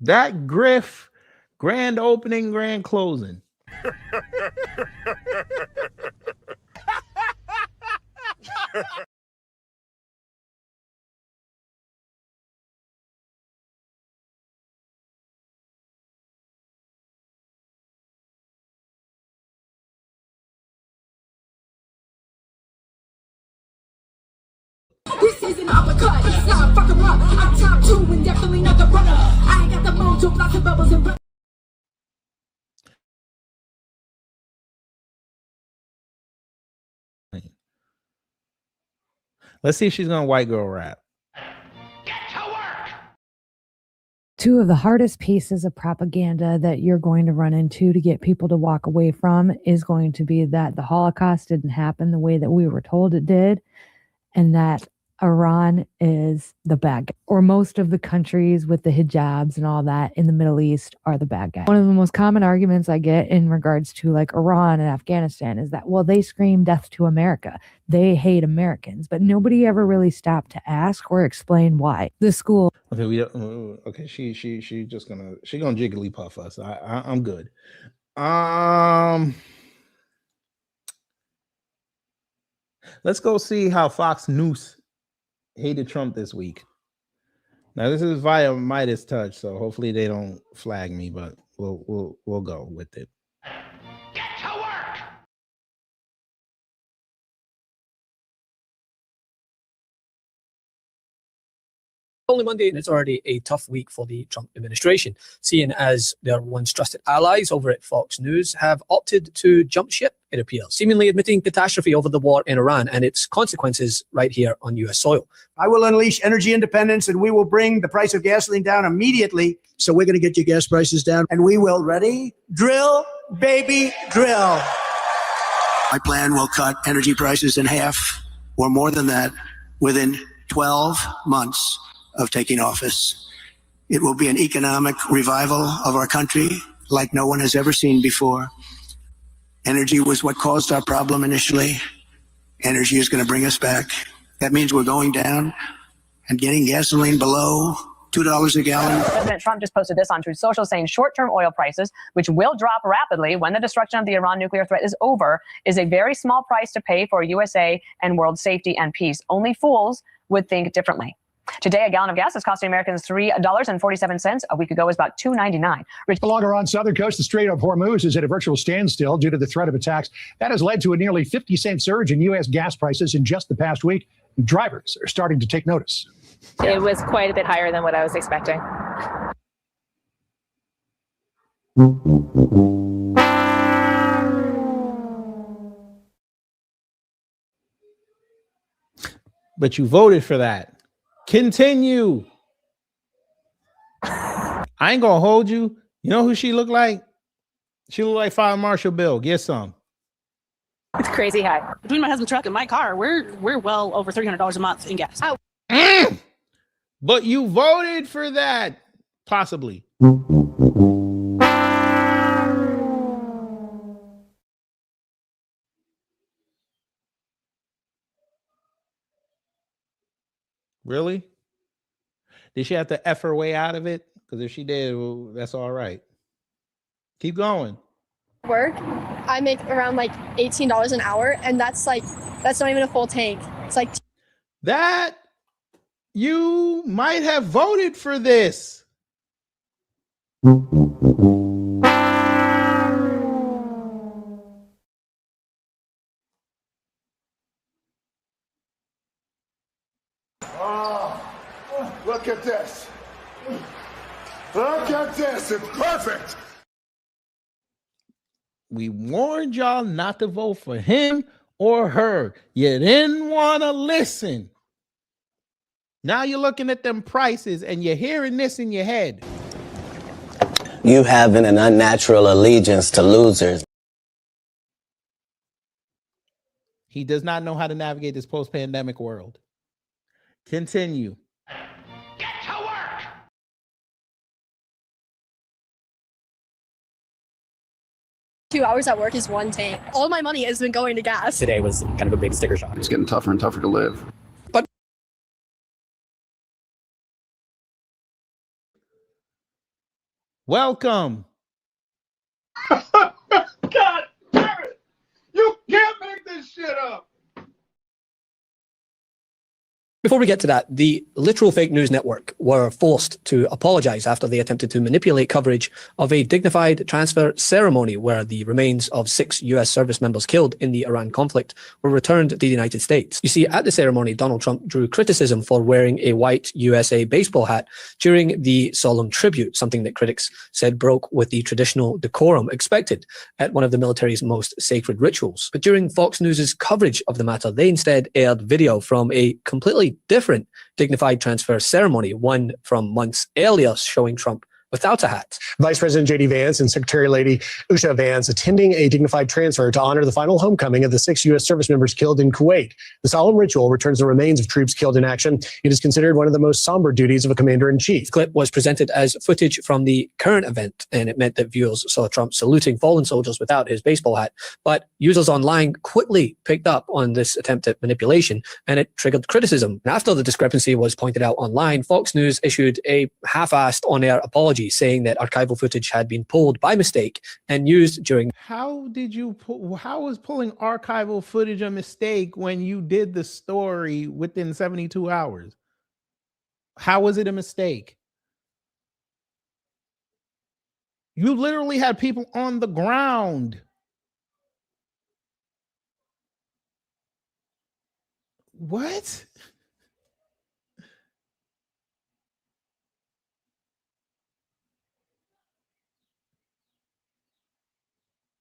That Griff, grand opening, grand closing. This isn't uppercut, it's not fucking rough. I'm top 2 and definitely not the runner. I ain't got the mojo, lots of bubbles and Let's see if she's gonna white girl rap. Two of the hardest pieces of propaganda that you're going to run into to get people to walk away from is going to be that the Holocaust didn't happen the way that we were told it did, and that Iran is the bad guy, or most of the countries with the hijabs and all that in the Middle East are the bad guy. One of the most common arguments I get in regards to like Iran and Afghanistan is that, well, they scream death to America. They hate Americans, but nobody ever really stopped to ask or explain why. The school. Okay, she gonna jigglypuff us. I'm good. Let's go see how Fox News hated Trump this week. Now this is via Midas Touch, so hopefully they don't flag me, but we'll go with it. Only Monday, and it's already a tough week for the Trump administration, seeing as their once trusted allies over at Fox News have opted to jump ship, it appears, seemingly admitting catastrophe over the war in Iran and its consequences right here on U.S. soil. I will unleash energy independence, and we will bring the price of gasoline down immediately. So we're going to get your gas prices down, and we will, ready? Drill, baby, drill. My plan will cut energy prices in half or more than that within 12 months of taking office. It will be an economic revival of our country like no one has ever seen before. Energy was what caused our problem initially. Energy is going to bring us back. That means we're going down and getting gasoline below $2 a gallon. President Trump just posted this on Truth Social saying short-term oil prices, which will drop rapidly when the destruction of the Iran nuclear threat is over, is a very small price to pay for USA and world safety and peace. Only fools would think differently. Today, a gallon of gas is costing Americans $3.47. A week ago, it was about $2.99. Along Iran's southern coast, the Strait of Hormuz is at a virtual standstill due to the threat of attacks. That has led to a nearly 50-cent surge in U.S. gas prices in just the past week. Drivers are starting to take notice. It was quite a bit higher than what I was expecting. But you voted for that. Continue. I ain't gonna hold you. You know who she looked like? She looked like Fire Marshal Bill. Get some. It's crazy high. Between my husband's truck and my car, we're well over $300 a month in gas. But you voted for that. Possibly. Really? Did she have to F her way out of it? Because if she did, well, that's all right. Keep going. Work, I make around like $18 an hour, and that's not even a full tank. It's like that you might have voted for this. Look at this. Look at this. It's perfect. We warned y'all not to vote for him or her. You didn't want to listen. Now you're looking at them prices and you're hearing this in your head. you having an unnatural allegiance to losers. He does not know how to navigate this post-pandemic world. Continue. 2 hours at work is one tank. All my money has been going to gas. Today was kind of a big sticker shock. It's getting tougher and tougher to live. Welcome. God damn it! You can't make this shit up! Before we get to that, the literal fake news network were forced to apologize after they attempted to manipulate coverage of a dignified transfer ceremony where the remains of 6 US service members killed in the Iran conflict were returned to the United States. You see, at the ceremony, Donald Trump drew criticism for wearing a white USA baseball hat during the solemn tribute, something that critics said broke with the traditional decorum expected at one of the military's most sacred rituals. But during Fox News' coverage of the matter, they instead aired video from a completely different dignified transfer ceremony, one from months earlier showing Trump without a hat. Vice President J.D. Vance and Secretary Lady Usha Vance attending a dignified transfer to honor the final homecoming of the 6 U.S. service members killed in Kuwait. The solemn ritual returns the remains of troops killed in action. It is considered one of the most somber duties of a commander-in-chief. The clip was presented as footage from the current event, and it meant that viewers saw Trump saluting fallen soldiers without his baseball hat. But users online quickly picked up on this attempt at manipulation, and it triggered criticism. And after the discrepancy was pointed out online, Fox News issued a half-assed on-air apology, saying that archival footage had been pulled by mistake and used during. How was pulling archival footage a mistake when you did the story within 72 hours? How was it a mistake? You literally had people on the ground. What?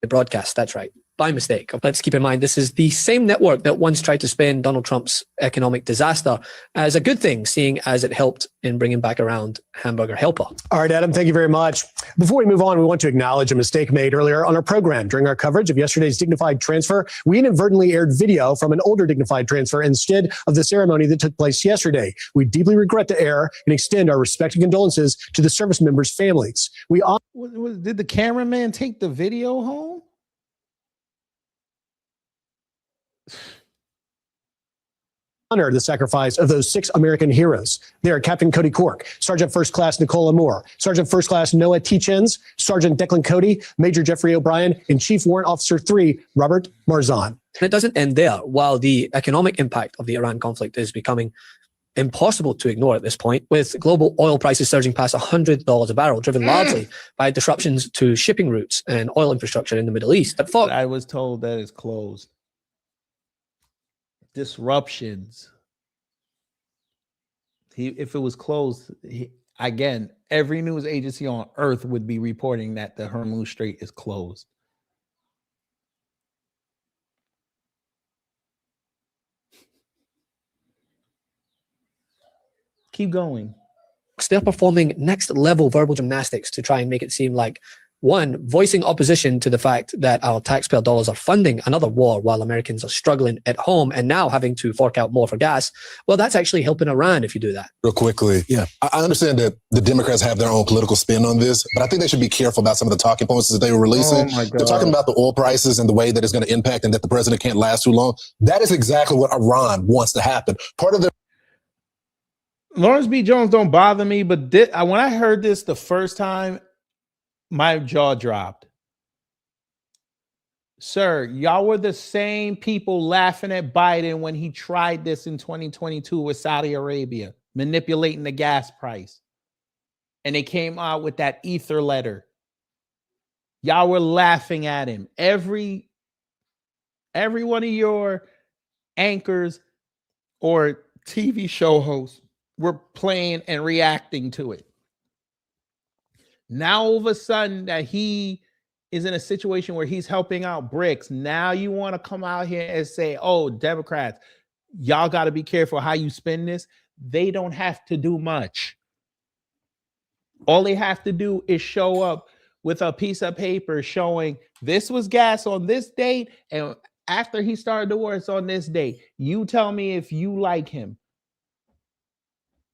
The broadcast, that's right, by mistake. Let's keep in mind, this is the same network that once tried to spin Donald Trump's economic disaster as a good thing, seeing as it helped in bringing back around Hamburger Helper. All right, Adam, thank you very much. Before we move on, we want to acknowledge a mistake made earlier on our program. During our coverage of yesterday's dignified transfer, we inadvertently aired video from an older dignified transfer instead of the ceremony that took place yesterday. We deeply regret the error and extend our respect and condolences to the service members' families. Did the cameraman take the video home? Honor the sacrifice of those 6 American heroes. They are Captain Cody Cork, Sergeant First Class Nicola Moore, Sergeant First Class Noah Tietjens, Sergeant Declan Cody, Major Jeffrey O'Brien, and Chief Warrant Officer 3, Robert Marzan. And it doesn't end there. While the economic impact of the Iran conflict is becoming impossible to ignore at this point, with global oil prices surging past $100 a barrel, driven largely by disruptions to shipping routes and oil infrastructure in the Middle East. I was told that it's closed. Disruptions. If it was closed, again, every news agency on earth would be reporting that the Hormuz Strait is closed. Keep going. They're performing next level verbal gymnastics to try and make it seem like, one, voicing opposition to the fact that our taxpayer dollars are funding another war while Americans are struggling at home and now having to fork out more for gas. Well, that's actually helping Iran if you do that. Real quickly, I understand that the Democrats have their own political spin on this, but I think they should be careful about some of the talking points that they were releasing. Oh my God. They're talking about the oil prices and the way that it's going to impact and that the president can't last too long. That is exactly what Iran wants to happen. Part of the Lawrence B. Jones don't bother me, but when I heard this the first time, my jaw dropped. Sir, y'all were the same people laughing at Biden when he tried this in 2022 with Saudi Arabia, manipulating the gas price. And they came out with that ether letter. Y'all were laughing at him. Every one of your anchors or TV show hosts were playing and reacting to it. Now, all of a sudden, that he is in a situation where he's helping out BRICS. Now you want to come out here and say, oh, Democrats, y'all got to be careful how you spend this. They don't have to do much. All they have to do is show up with a piece of paper showing this was gas on this date, and after he started the war, it's on this date. You tell me if you like him.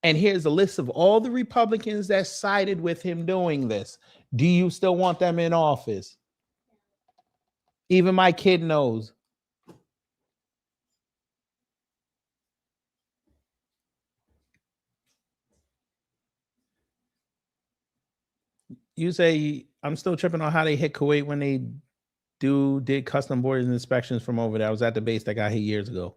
And here's a list of all the Republicans that sided with him doing this. Do you still want them in office? Even my kid knows. You say, I'm still tripping on how they hit Kuwait when they did custom borders inspections from over there. I was at the base that got hit years ago.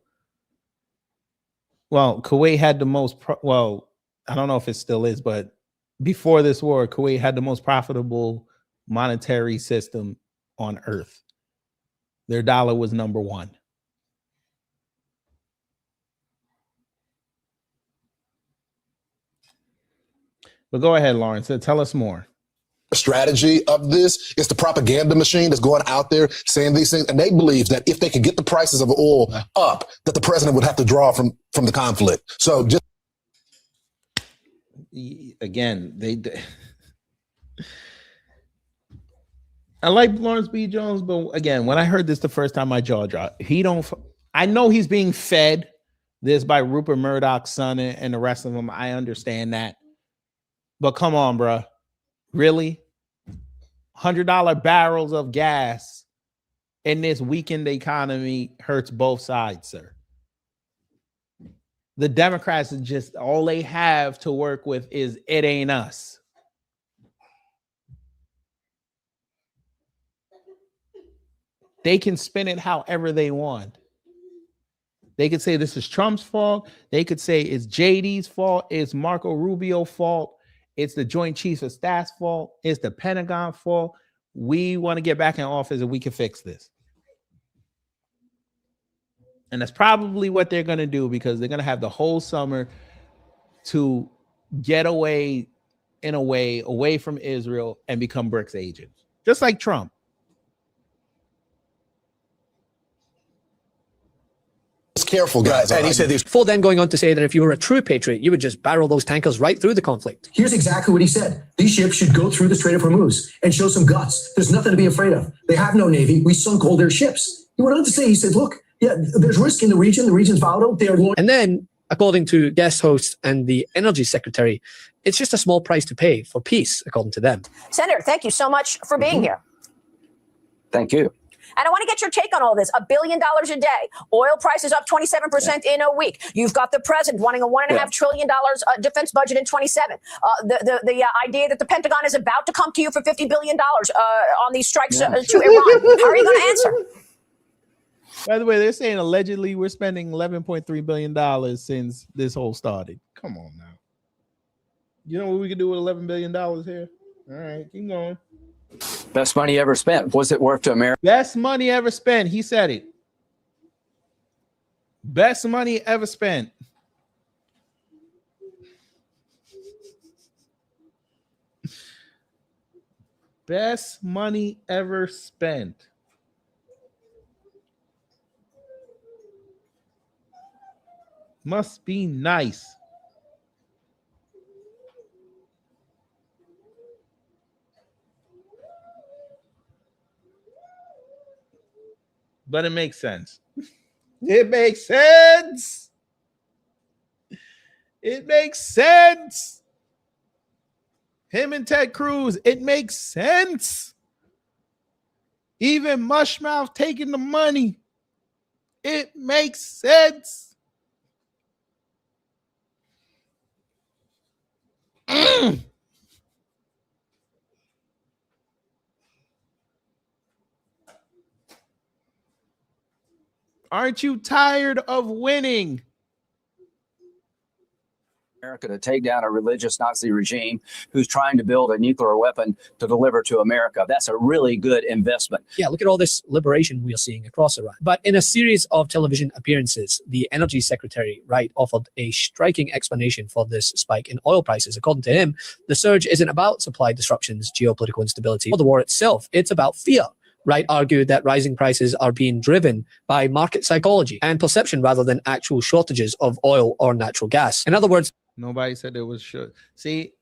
Well, Kuwait had the most, I don't know if it still is, but before this war, Kuwait had the most profitable monetary system on earth. Their dollar was number one. But go ahead, Lawrence, tell us more. Strategy of this is the propaganda machine that's going out there saying these things, and they believe that if they could get the prices of oil up, that the president would have to draw from the conflict. So just again, I like Lawrence B. Jones, but again, when I heard this the first time, my jaw dropped. I know he's being fed this by Rupert Murdoch's son and the rest of them. I understand that, but come on, bro. Really? $100 barrels of gas in this weakened economy hurts both sides, sir. The Democrats are just, all they have to work with is it ain't us. They can spin it however they want. They could say this is Trump's fault. They could say it's JD's fault. It's Marco Rubio's fault. It's the Joint Chiefs of Staff's fault. It's the Pentagon fault. We want to get back in office and we can fix this. And that's probably what they're going to do, because they're going to have the whole summer to get away, in a way, away from Israel and become BRICS agents, just like Trump. Careful, guys. And he said this before then going on to say that if you were a true patriot, you would just barrel those tankers right through the conflict. Here's exactly what he said. These ships should go through the Strait of Hormuz and show some guts. There's nothing to be afraid of. They have no navy. We sunk all their ships. He went on to say, he said, look, yeah, there's risk in the region. The region's volatile. They are going. And then, according to guest host and the energy secretary, it's just a small price to pay for peace, according to them. Senator, thank you so much for being here. Thank you. And I want to get your take on all this. $1 billion a day. Oil prices up 27% in a week. You've got the president wanting a $1.5 trillion defense budget in 27. The idea that the Pentagon is about to come to you for $50 billion on these strikes to Iran. How are you going to answer? By the way, they're saying allegedly we're spending $11.3 billion since this whole started. Come on now. You know what we could do with $11 billion here? All right, keep going. Best money ever spent. Was it worth to America? Best money ever spent. He said it. Best money ever spent. Best money ever spent. Must be nice. But it makes sense. It makes sense. It makes sense. Him and Ted Cruz, it makes sense. Even Mushmouth taking the money, it makes sense. Aren't you tired of winning? America to take down a religious Nazi regime who's trying to build a nuclear weapon to deliver to America. That's a really good investment. Yeah, look at all this liberation we are seeing across Iran. But in a series of television appearances, the energy secretary, right, offered a striking explanation for this spike in oil prices. According to him, the surge isn't about supply disruptions, geopolitical instability, or the war itself. It's about fear. Wright argued that rising prices are being driven by market psychology and perception rather than actual shortages of oil or natural gas. In other words, nobody said there was short. See,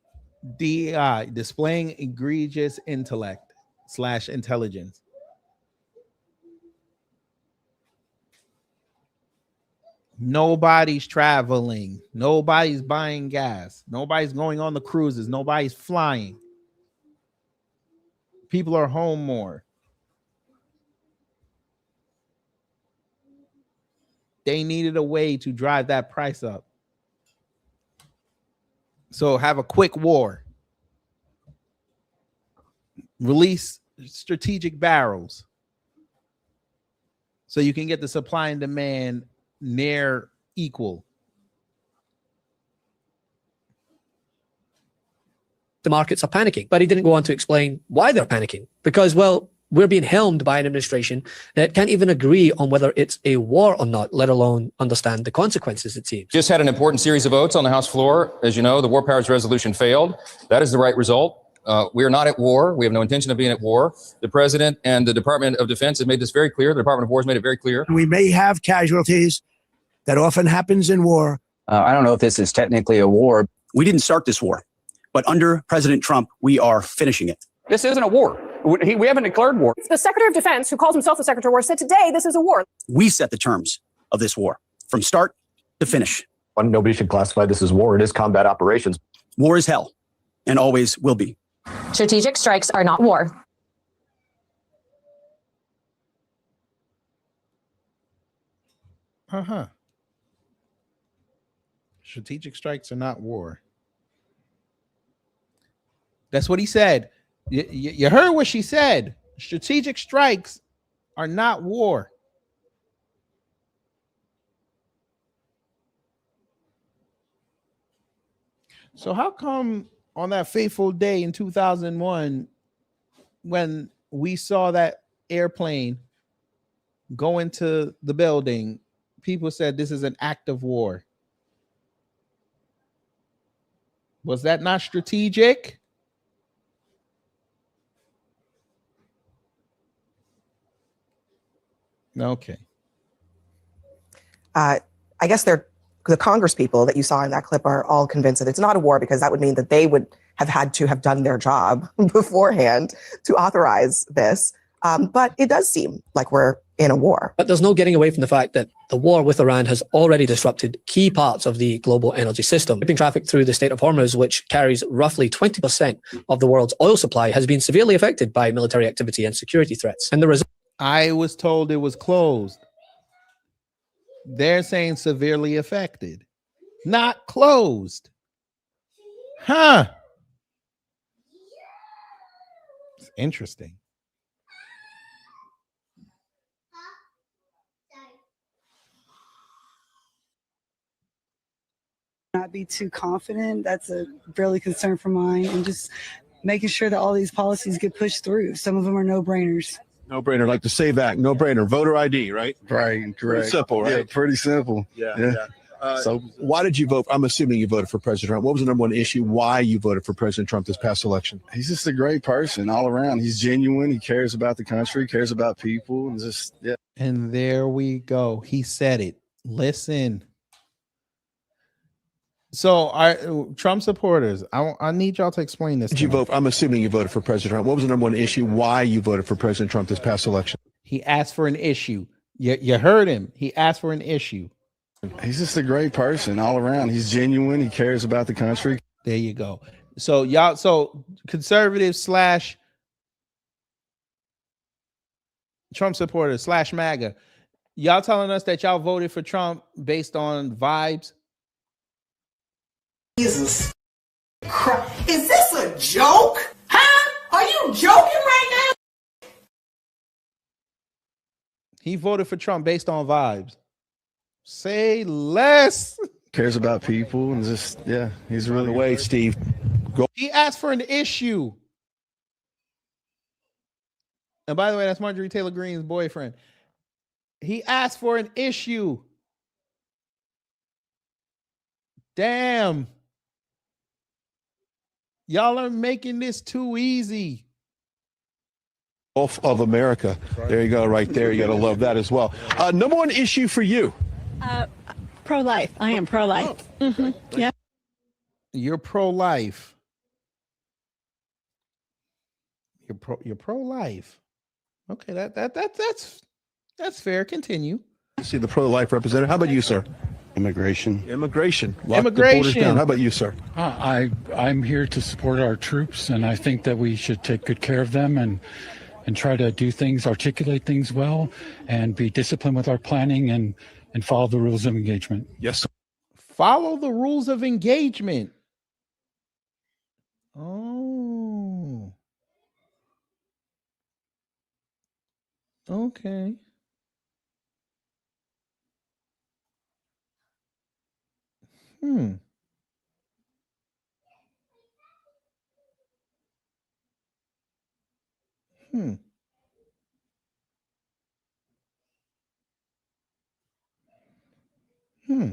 DEI, displaying egregious intellect / intelligence. Nobody's traveling. Nobody's buying gas. Nobody's going on the cruises. Nobody's flying. People are home more. They needed a way to drive that price up. So have a quick war. Release strategic barrels so you can get the supply and demand near equal. The markets are panicking, but he didn't go on to explain why they're panicking. Because, well, we're being helmed by an administration that can't even agree on whether it's a war or not, let alone understand the consequences, it seems. Just had an important series of votes on the House floor. As you know, the War Powers Resolution failed. That is the right result. We are not at war. We have no intention of being at war. The president and the Department of Defense have made this very clear. The Department of War has made it very clear. We may have casualties. That often happens in war. I don't know if this is technically a war. We didn't start this war, but under President Trump, we are finishing it. This isn't a war. We haven't declared war. The Secretary of Defense, who calls himself the Secretary of War, said today this is a war. We set the terms of this war from start to finish. Nobody should classify this as war. It is combat operations. War is hell and always will be. Strategic strikes are not war. Strategic strikes are not war. That's what he said. You heard what she said. Strategic strikes are not war. So how come on that fateful day in 2001, when we saw that airplane go into the building, people said this is an act of war? Was that not strategic? Okay. I guess the Congress people that you saw in that clip are all convinced that it's not a war, because that would mean that they would have had to have done their job beforehand to authorize this. But it does seem like we're in a war. But there's no getting away from the fact that the war with Iran has already disrupted key parts of the global energy system. Shipping traffic through the Strait of Hormuz, which carries roughly 20% of the world's oil supply, has been severely affected by military activity and security threats. And the result— I was told it was closed. They're saying severely affected, not closed. Huh. It's interesting. Not be too confident. That's a really concern for mine, and just making sure that all these policies get pushed through. Some of them are no-brainers. No-brainer, like the Save Act, no-brainer. Voter ID, right? Right, correct. Pretty simple, right? Yeah, pretty simple. Yeah. So why did you vote? I'm assuming you voted for President Trump. What was the number one issue why you voted for President Trump this past election? He's just a great person all around. He's genuine. He cares about the country, cares about people, and just, yeah. And there we go. He said it. Listen. So our Trump supporters, I need y'all to explain this. Did you vote? I'm assuming you voted for President Trump. What was the number one issue why you voted for President Trump this past election? He asked for an issue. You heard him. He asked for an issue. He's just a great person all around. He's genuine. He cares about the country. There you go. So y'all, so conservative / Trump supporters / MAGA, y'all telling us that y'all voted for Trump based on vibes? Jesus Christ. Is this a joke? Huh? Are you joking right now? He voted for Trump based on vibes. Say less. Cares about people and just, yeah, he's really way, Steve. Go. He asked for an issue. And by the way, that's Marjorie Taylor Greene's boyfriend. He asked for an issue. Damn. Y'all are making this too easy. Gulf of America. There you go, right there. You got to love that as well. Number one issue for you. Pro-life. I am pro-life. Yeah. You're pro-life. You're pro-life. Okay, that's fair. Continue. See the pro-life representative. How about you, sir? Immigration. Immigration. Lock the borders down. How about you, sir? I'm here to support our troops, and I think that we should take good care of them and try to do things, articulate things well, and be disciplined with our planning and follow the rules of engagement. Yes, sir. Follow the rules of engagement. Oh. Okay. Hmm. Hmm. Hmm.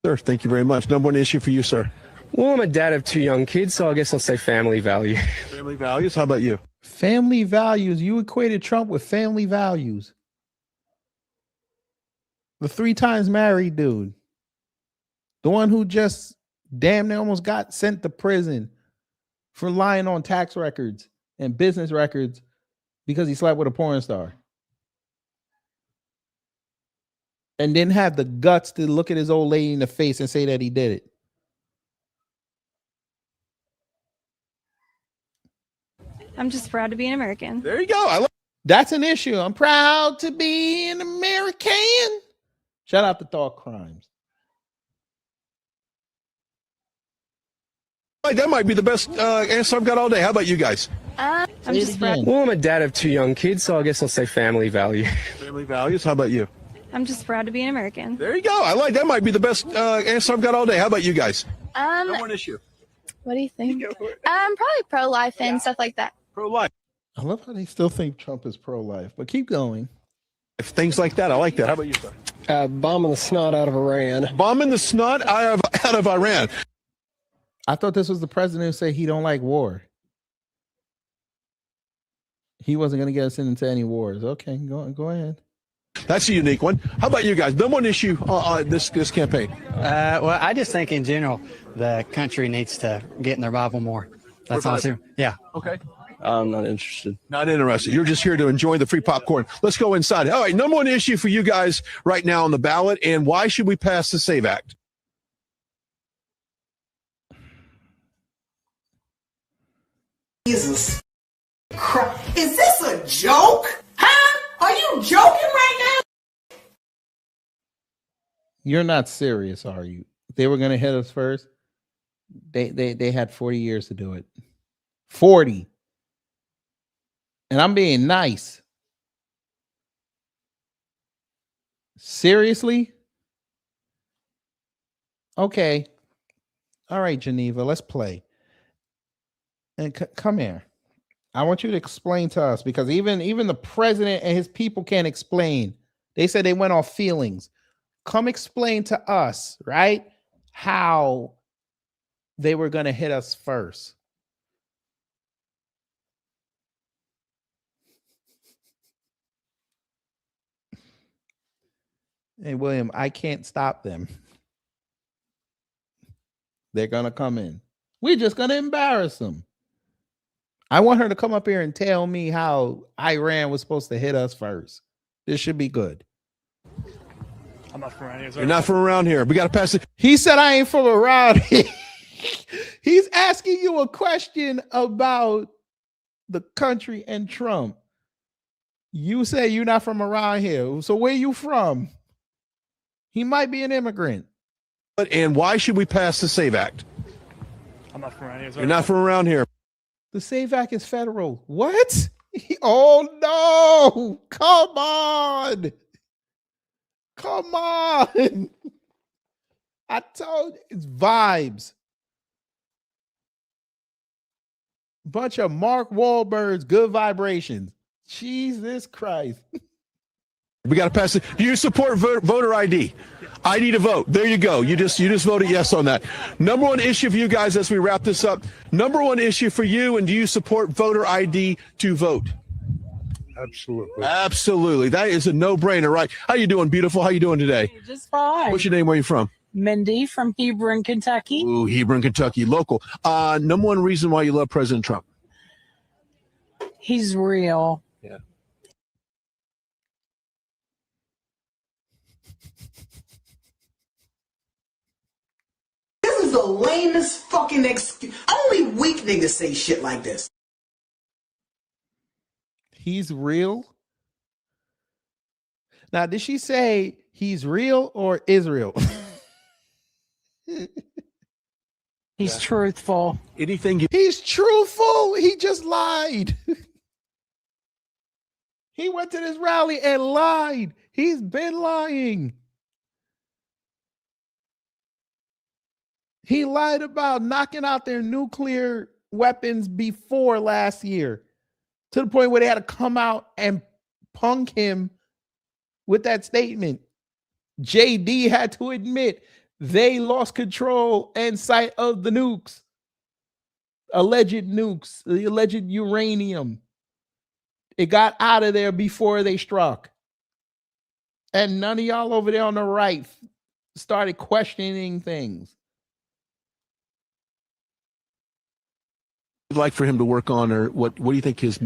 Sir, thank you very much. Number one issue for you, sir. Well, I'm a dad of 2 young kids, so I guess I'll say family value. Family values. How about you? Family values. You equated Trump with family values. The 3 times married dude. The one who just damn near almost got sent to prison for lying on tax records and business records because he slept with a porn star. And didn't have the guts to look at his old lady in the face and say that he did it. I'm just proud to be an American. There you go. That's an issue. I'm proud to be an American. Shout out to Thought Crimes. That might be the best answer I've got all day. How about you guys? I'm just proud. Well, I'm a dad of 2 young kids, so I guess I'll say family value. Family values. How about you? I'm just proud to be an American. There you go. That might be the best answer I've got all day. How about you guys? Number one issue. What do you think? Probably pro-life and stuff like that. Pro-life. I love how they still think Trump is pro-life, but keep going. If things like that, I like that. How about you, sir? Bombing the snot out of Iran. Bombing the snot out of Iran. I thought this was the president who said he don't like war. He wasn't going to get us into any wars. Okay, go ahead. That's a unique one. How about you guys? Number one issue this campaign. Well, I just think in general the country needs to get in their Bible more. That's all I'm saying. Yeah. Okay. I'm not interested. Not interested. You're just here to enjoy the free popcorn. Let's go inside. All right, number one issue for you guys right now on the ballot, and why should we pass the SAVE Act? Jesus Christ. Is this a joke? Huh? Are you joking right now? You're not serious, are you? They were going to hit us first. They had 40 years to do it. 40. And I'm being nice. Seriously? Okay. All right, Geneva, let's play. And come here. I want you to explain to us, because even the president and his people can't explain. They said they went off feelings. Come explain to us, right, how they were going to hit us first. Hey, William, I can't stop them. They're going to come in. We're just going to embarrass them. I want her to come up here and tell me how Iran was supposed to hit us first. This should be good. I'm not from around here. You're not from around here. We got to pass it. He said I ain't from around here. He's asking you a question about the country and Trump. You say you're not from around here. So where you from? He might be an immigrant. And why should we pass the SAVE Act? I'm not from around here. You're not from around here. The SAVE Act is federal. What? Oh, no. Come on. Come on. I told you, it's vibes. Bunch of Mark Wahlberg's good vibrations. Jesus Christ. We got to pass it. Do you support voter ID? ID to vote. There you go. You just voted yes on that. Number one issue for you guys as we wrap this up. Number one issue for you, and do you support voter ID to vote? Absolutely. Absolutely. That is a no-brainer, right? How you doing, beautiful? How you doing today? Just fine. What's your name? Where are you from? Mindy from Hebron, Kentucky. Ooh, Hebron, Kentucky, local. Number one reason why you love President Trump? He's real. Yeah. This is the lamest fucking excuse. Only weak niggas say shit like this. He's real. Now, did she say he's real or Israel? He's truthful. Anything you He's truthful. He just lied. He went to this rally and lied. He's been lying. He lied about knocking out their nuclear weapons before last year, to the point where they had to come out and punk him with that statement. JD had to admit they lost control and sight of the nukes, the alleged uranium. It got out of there before they struck. And none of y'all over there on the right started questioning things. would like for him to work on, or what do you think his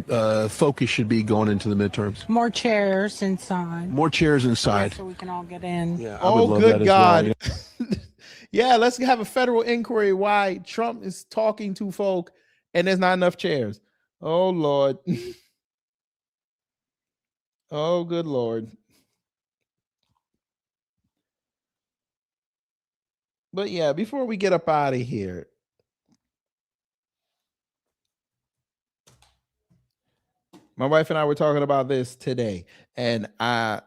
focus should be going into the midterms? More chairs inside. More chairs inside. So we can all get in. Yeah, I would love good that as God. well. Yeah, let's have a federal inquiry why Trump is talking to folk and there's not enough chairs. Oh, Lord. Oh, good Lord. But yeah, before we get up out of here, my wife and I were talking about this today, and come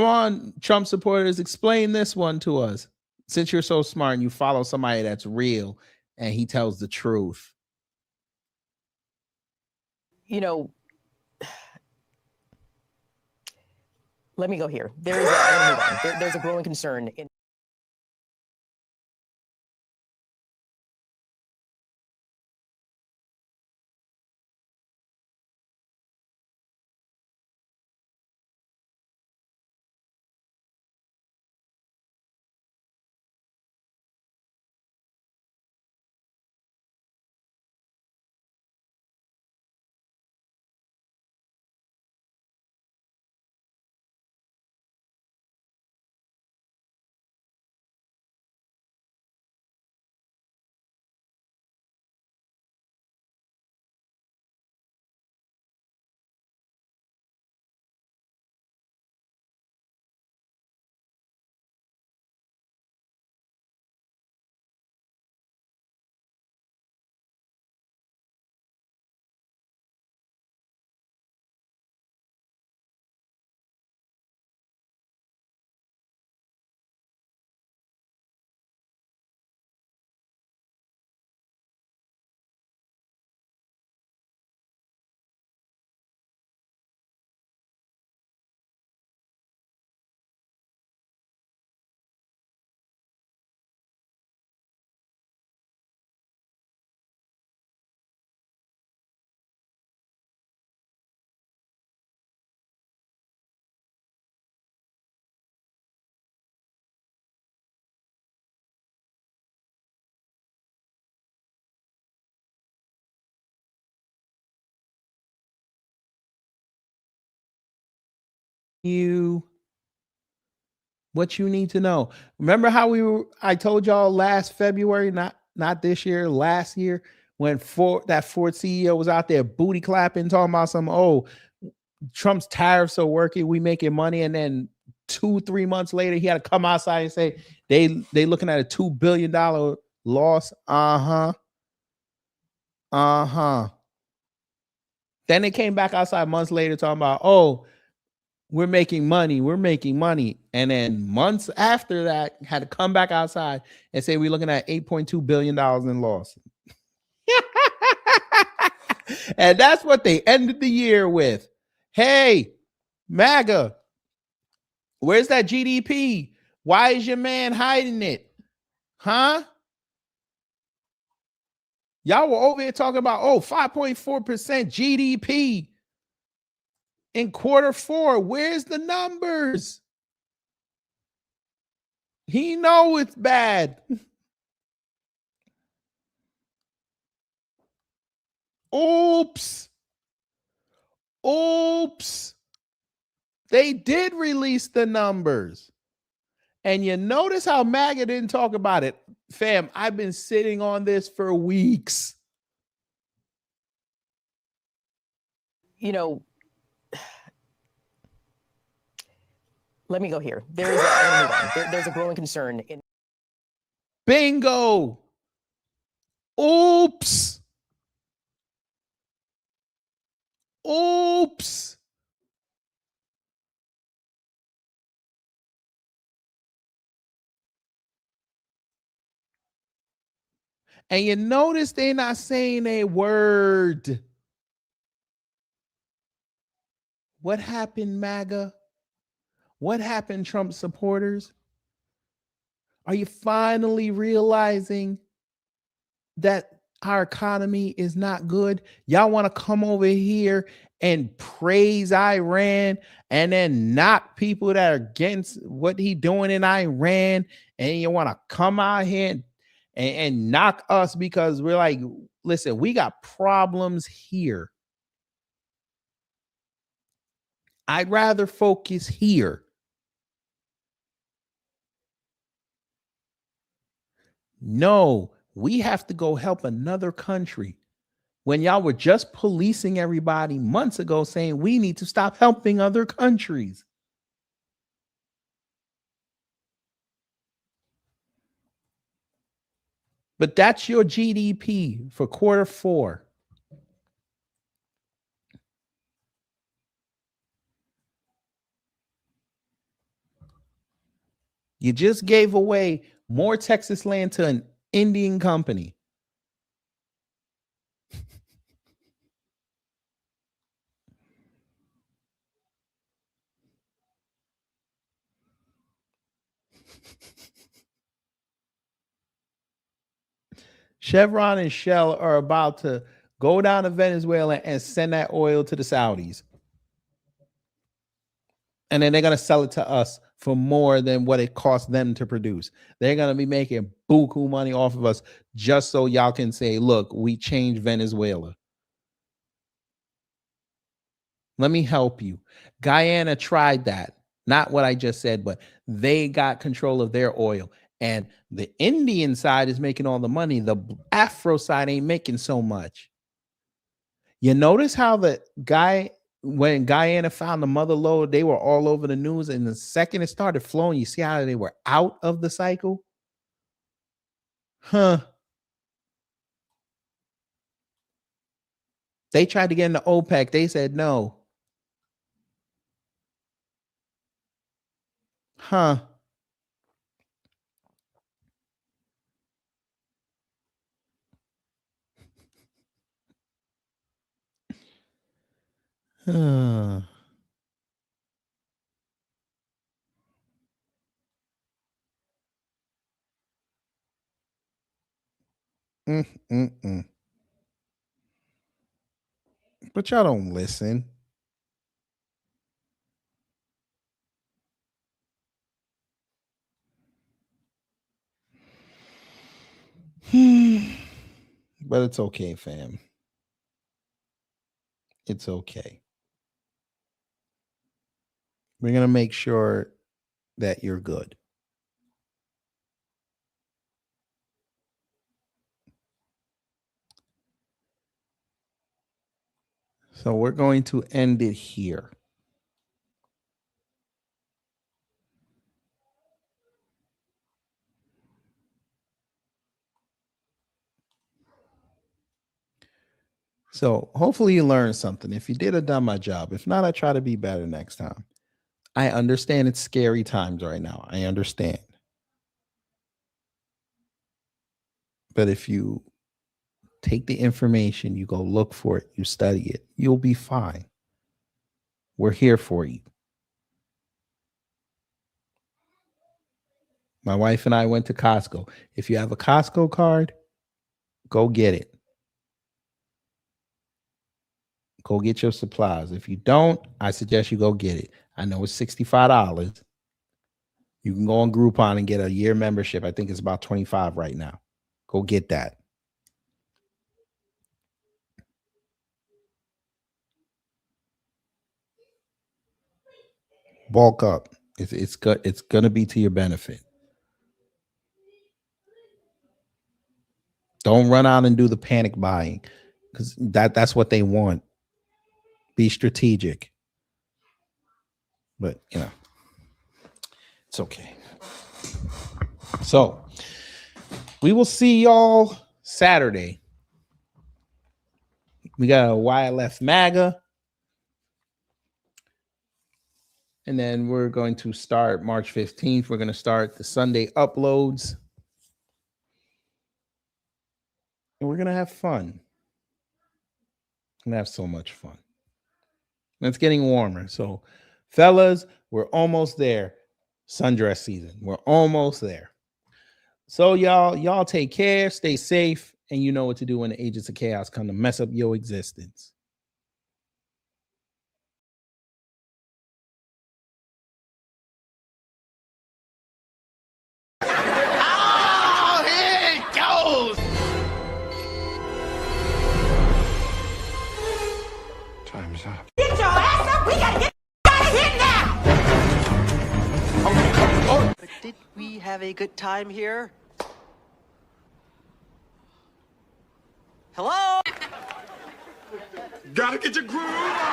on, Trump supporters, explain this one to us. Since you're so smart and you follow somebody that's real and he tells the truth. You know, let me go here. There's a growing concern in What you need to know. Remember how I told y'all last February, not this year, last year, when that Ford CEO was out there booty clapping, talking about Trump's tariffs are working, we making money, and then 2-3 months later, he had to come outside and say they looking at a $2 billion loss. Then they came back outside months later talking about, we're making money. And then months after that, had to come back outside and say we're looking at $8.2 billion in loss. And that's what they ended the year with. Hey, MAGA, where's that GDP? Why is your man hiding it? Huh? Y'all were over here talking about, 5.4% GDP. In Q4, where's the numbers? He know it's bad. Oops. Oops. They did release the numbers. And you notice how MAGA didn't talk about it. Fam, I've been sitting on this for weeks. You know, let me go here. There's a growing concern in Bingo. Oops. Oops. And you notice they're not saying a word. What happened, MAGA? What happened, Trump supporters? Are you finally realizing that our economy is not good? Y'all want to come over here and praise Iran and then knock people that are against what he's doing in Iran, and you want to come out here and knock us because we're like, listen, we got problems here. I'd rather focus here. No, we have to go help another country. When y'all were just policing everybody months ago saying we need to stop helping other countries. But that's your GDP for Q4. You just gave away more Texas land to an Indian company. Chevron and Shell are about to go down to Venezuela and send that oil to the Saudis. And then they're going to sell it to us for more than what it cost them to produce. They're going to be making buku money off of us just so y'all can say, look, we changed Venezuela. Let me help you. Guyana tried that. Not what I just said, but they got control of their oil. And the Indian side is making all the money. The Afro side ain't making so much. You notice how the guy, when Guyana found the mother lode, they were all over the news. And the second it started flowing, you see how they were out of the cycle? Huh. They tried to get into OPEC. They said no. Huh. Huh. But y'all don't listen. But it's okay, fam. It's okay. We're going to make sure that you're good. So we're going to end it here. So hopefully you learned something. If you did, I done my job. If not, I try to be better next time. I understand it's scary times right now. I understand. But if you take the information, you go look for it, you study it, you'll be fine. We're here for you. My wife and I went to Costco. If you have a Costco card, go get it. Go get your supplies. If you don't, I suggest you go get it. I know it's $65. You can go on Groupon and get a year membership. I think it's about $25 right now. Go get that. Bulk up. It's gonna be to your benefit. Don't run out and do the panic buying, because that's what they want. Be strategic. But you know, it's okay. So we will see y'all Saturday. We got a Why I Left MAGA. And then we're going to start March 15th. We're going to start the Sunday uploads. And we're going to have fun. We're going to have so much fun. And it's getting warmer. So, fellas, we're almost there. Sundress season. We're almost there. So, y'all take care. Stay safe. And you know what to do when the agents of chaos come to mess up your existence. Oh, here it goes! Time's up. Get your ass up! We gotta get out of here now! But did we have a good time here? Hello? Gotta get your groove on.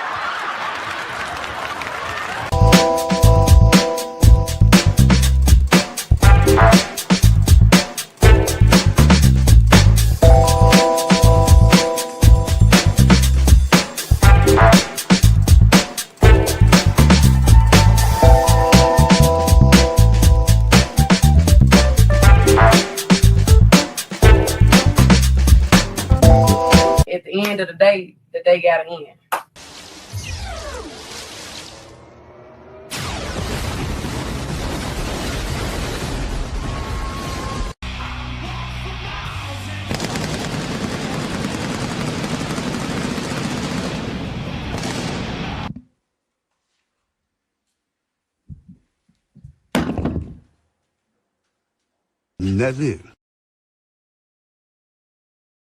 At the end of the day gotta end. That's it.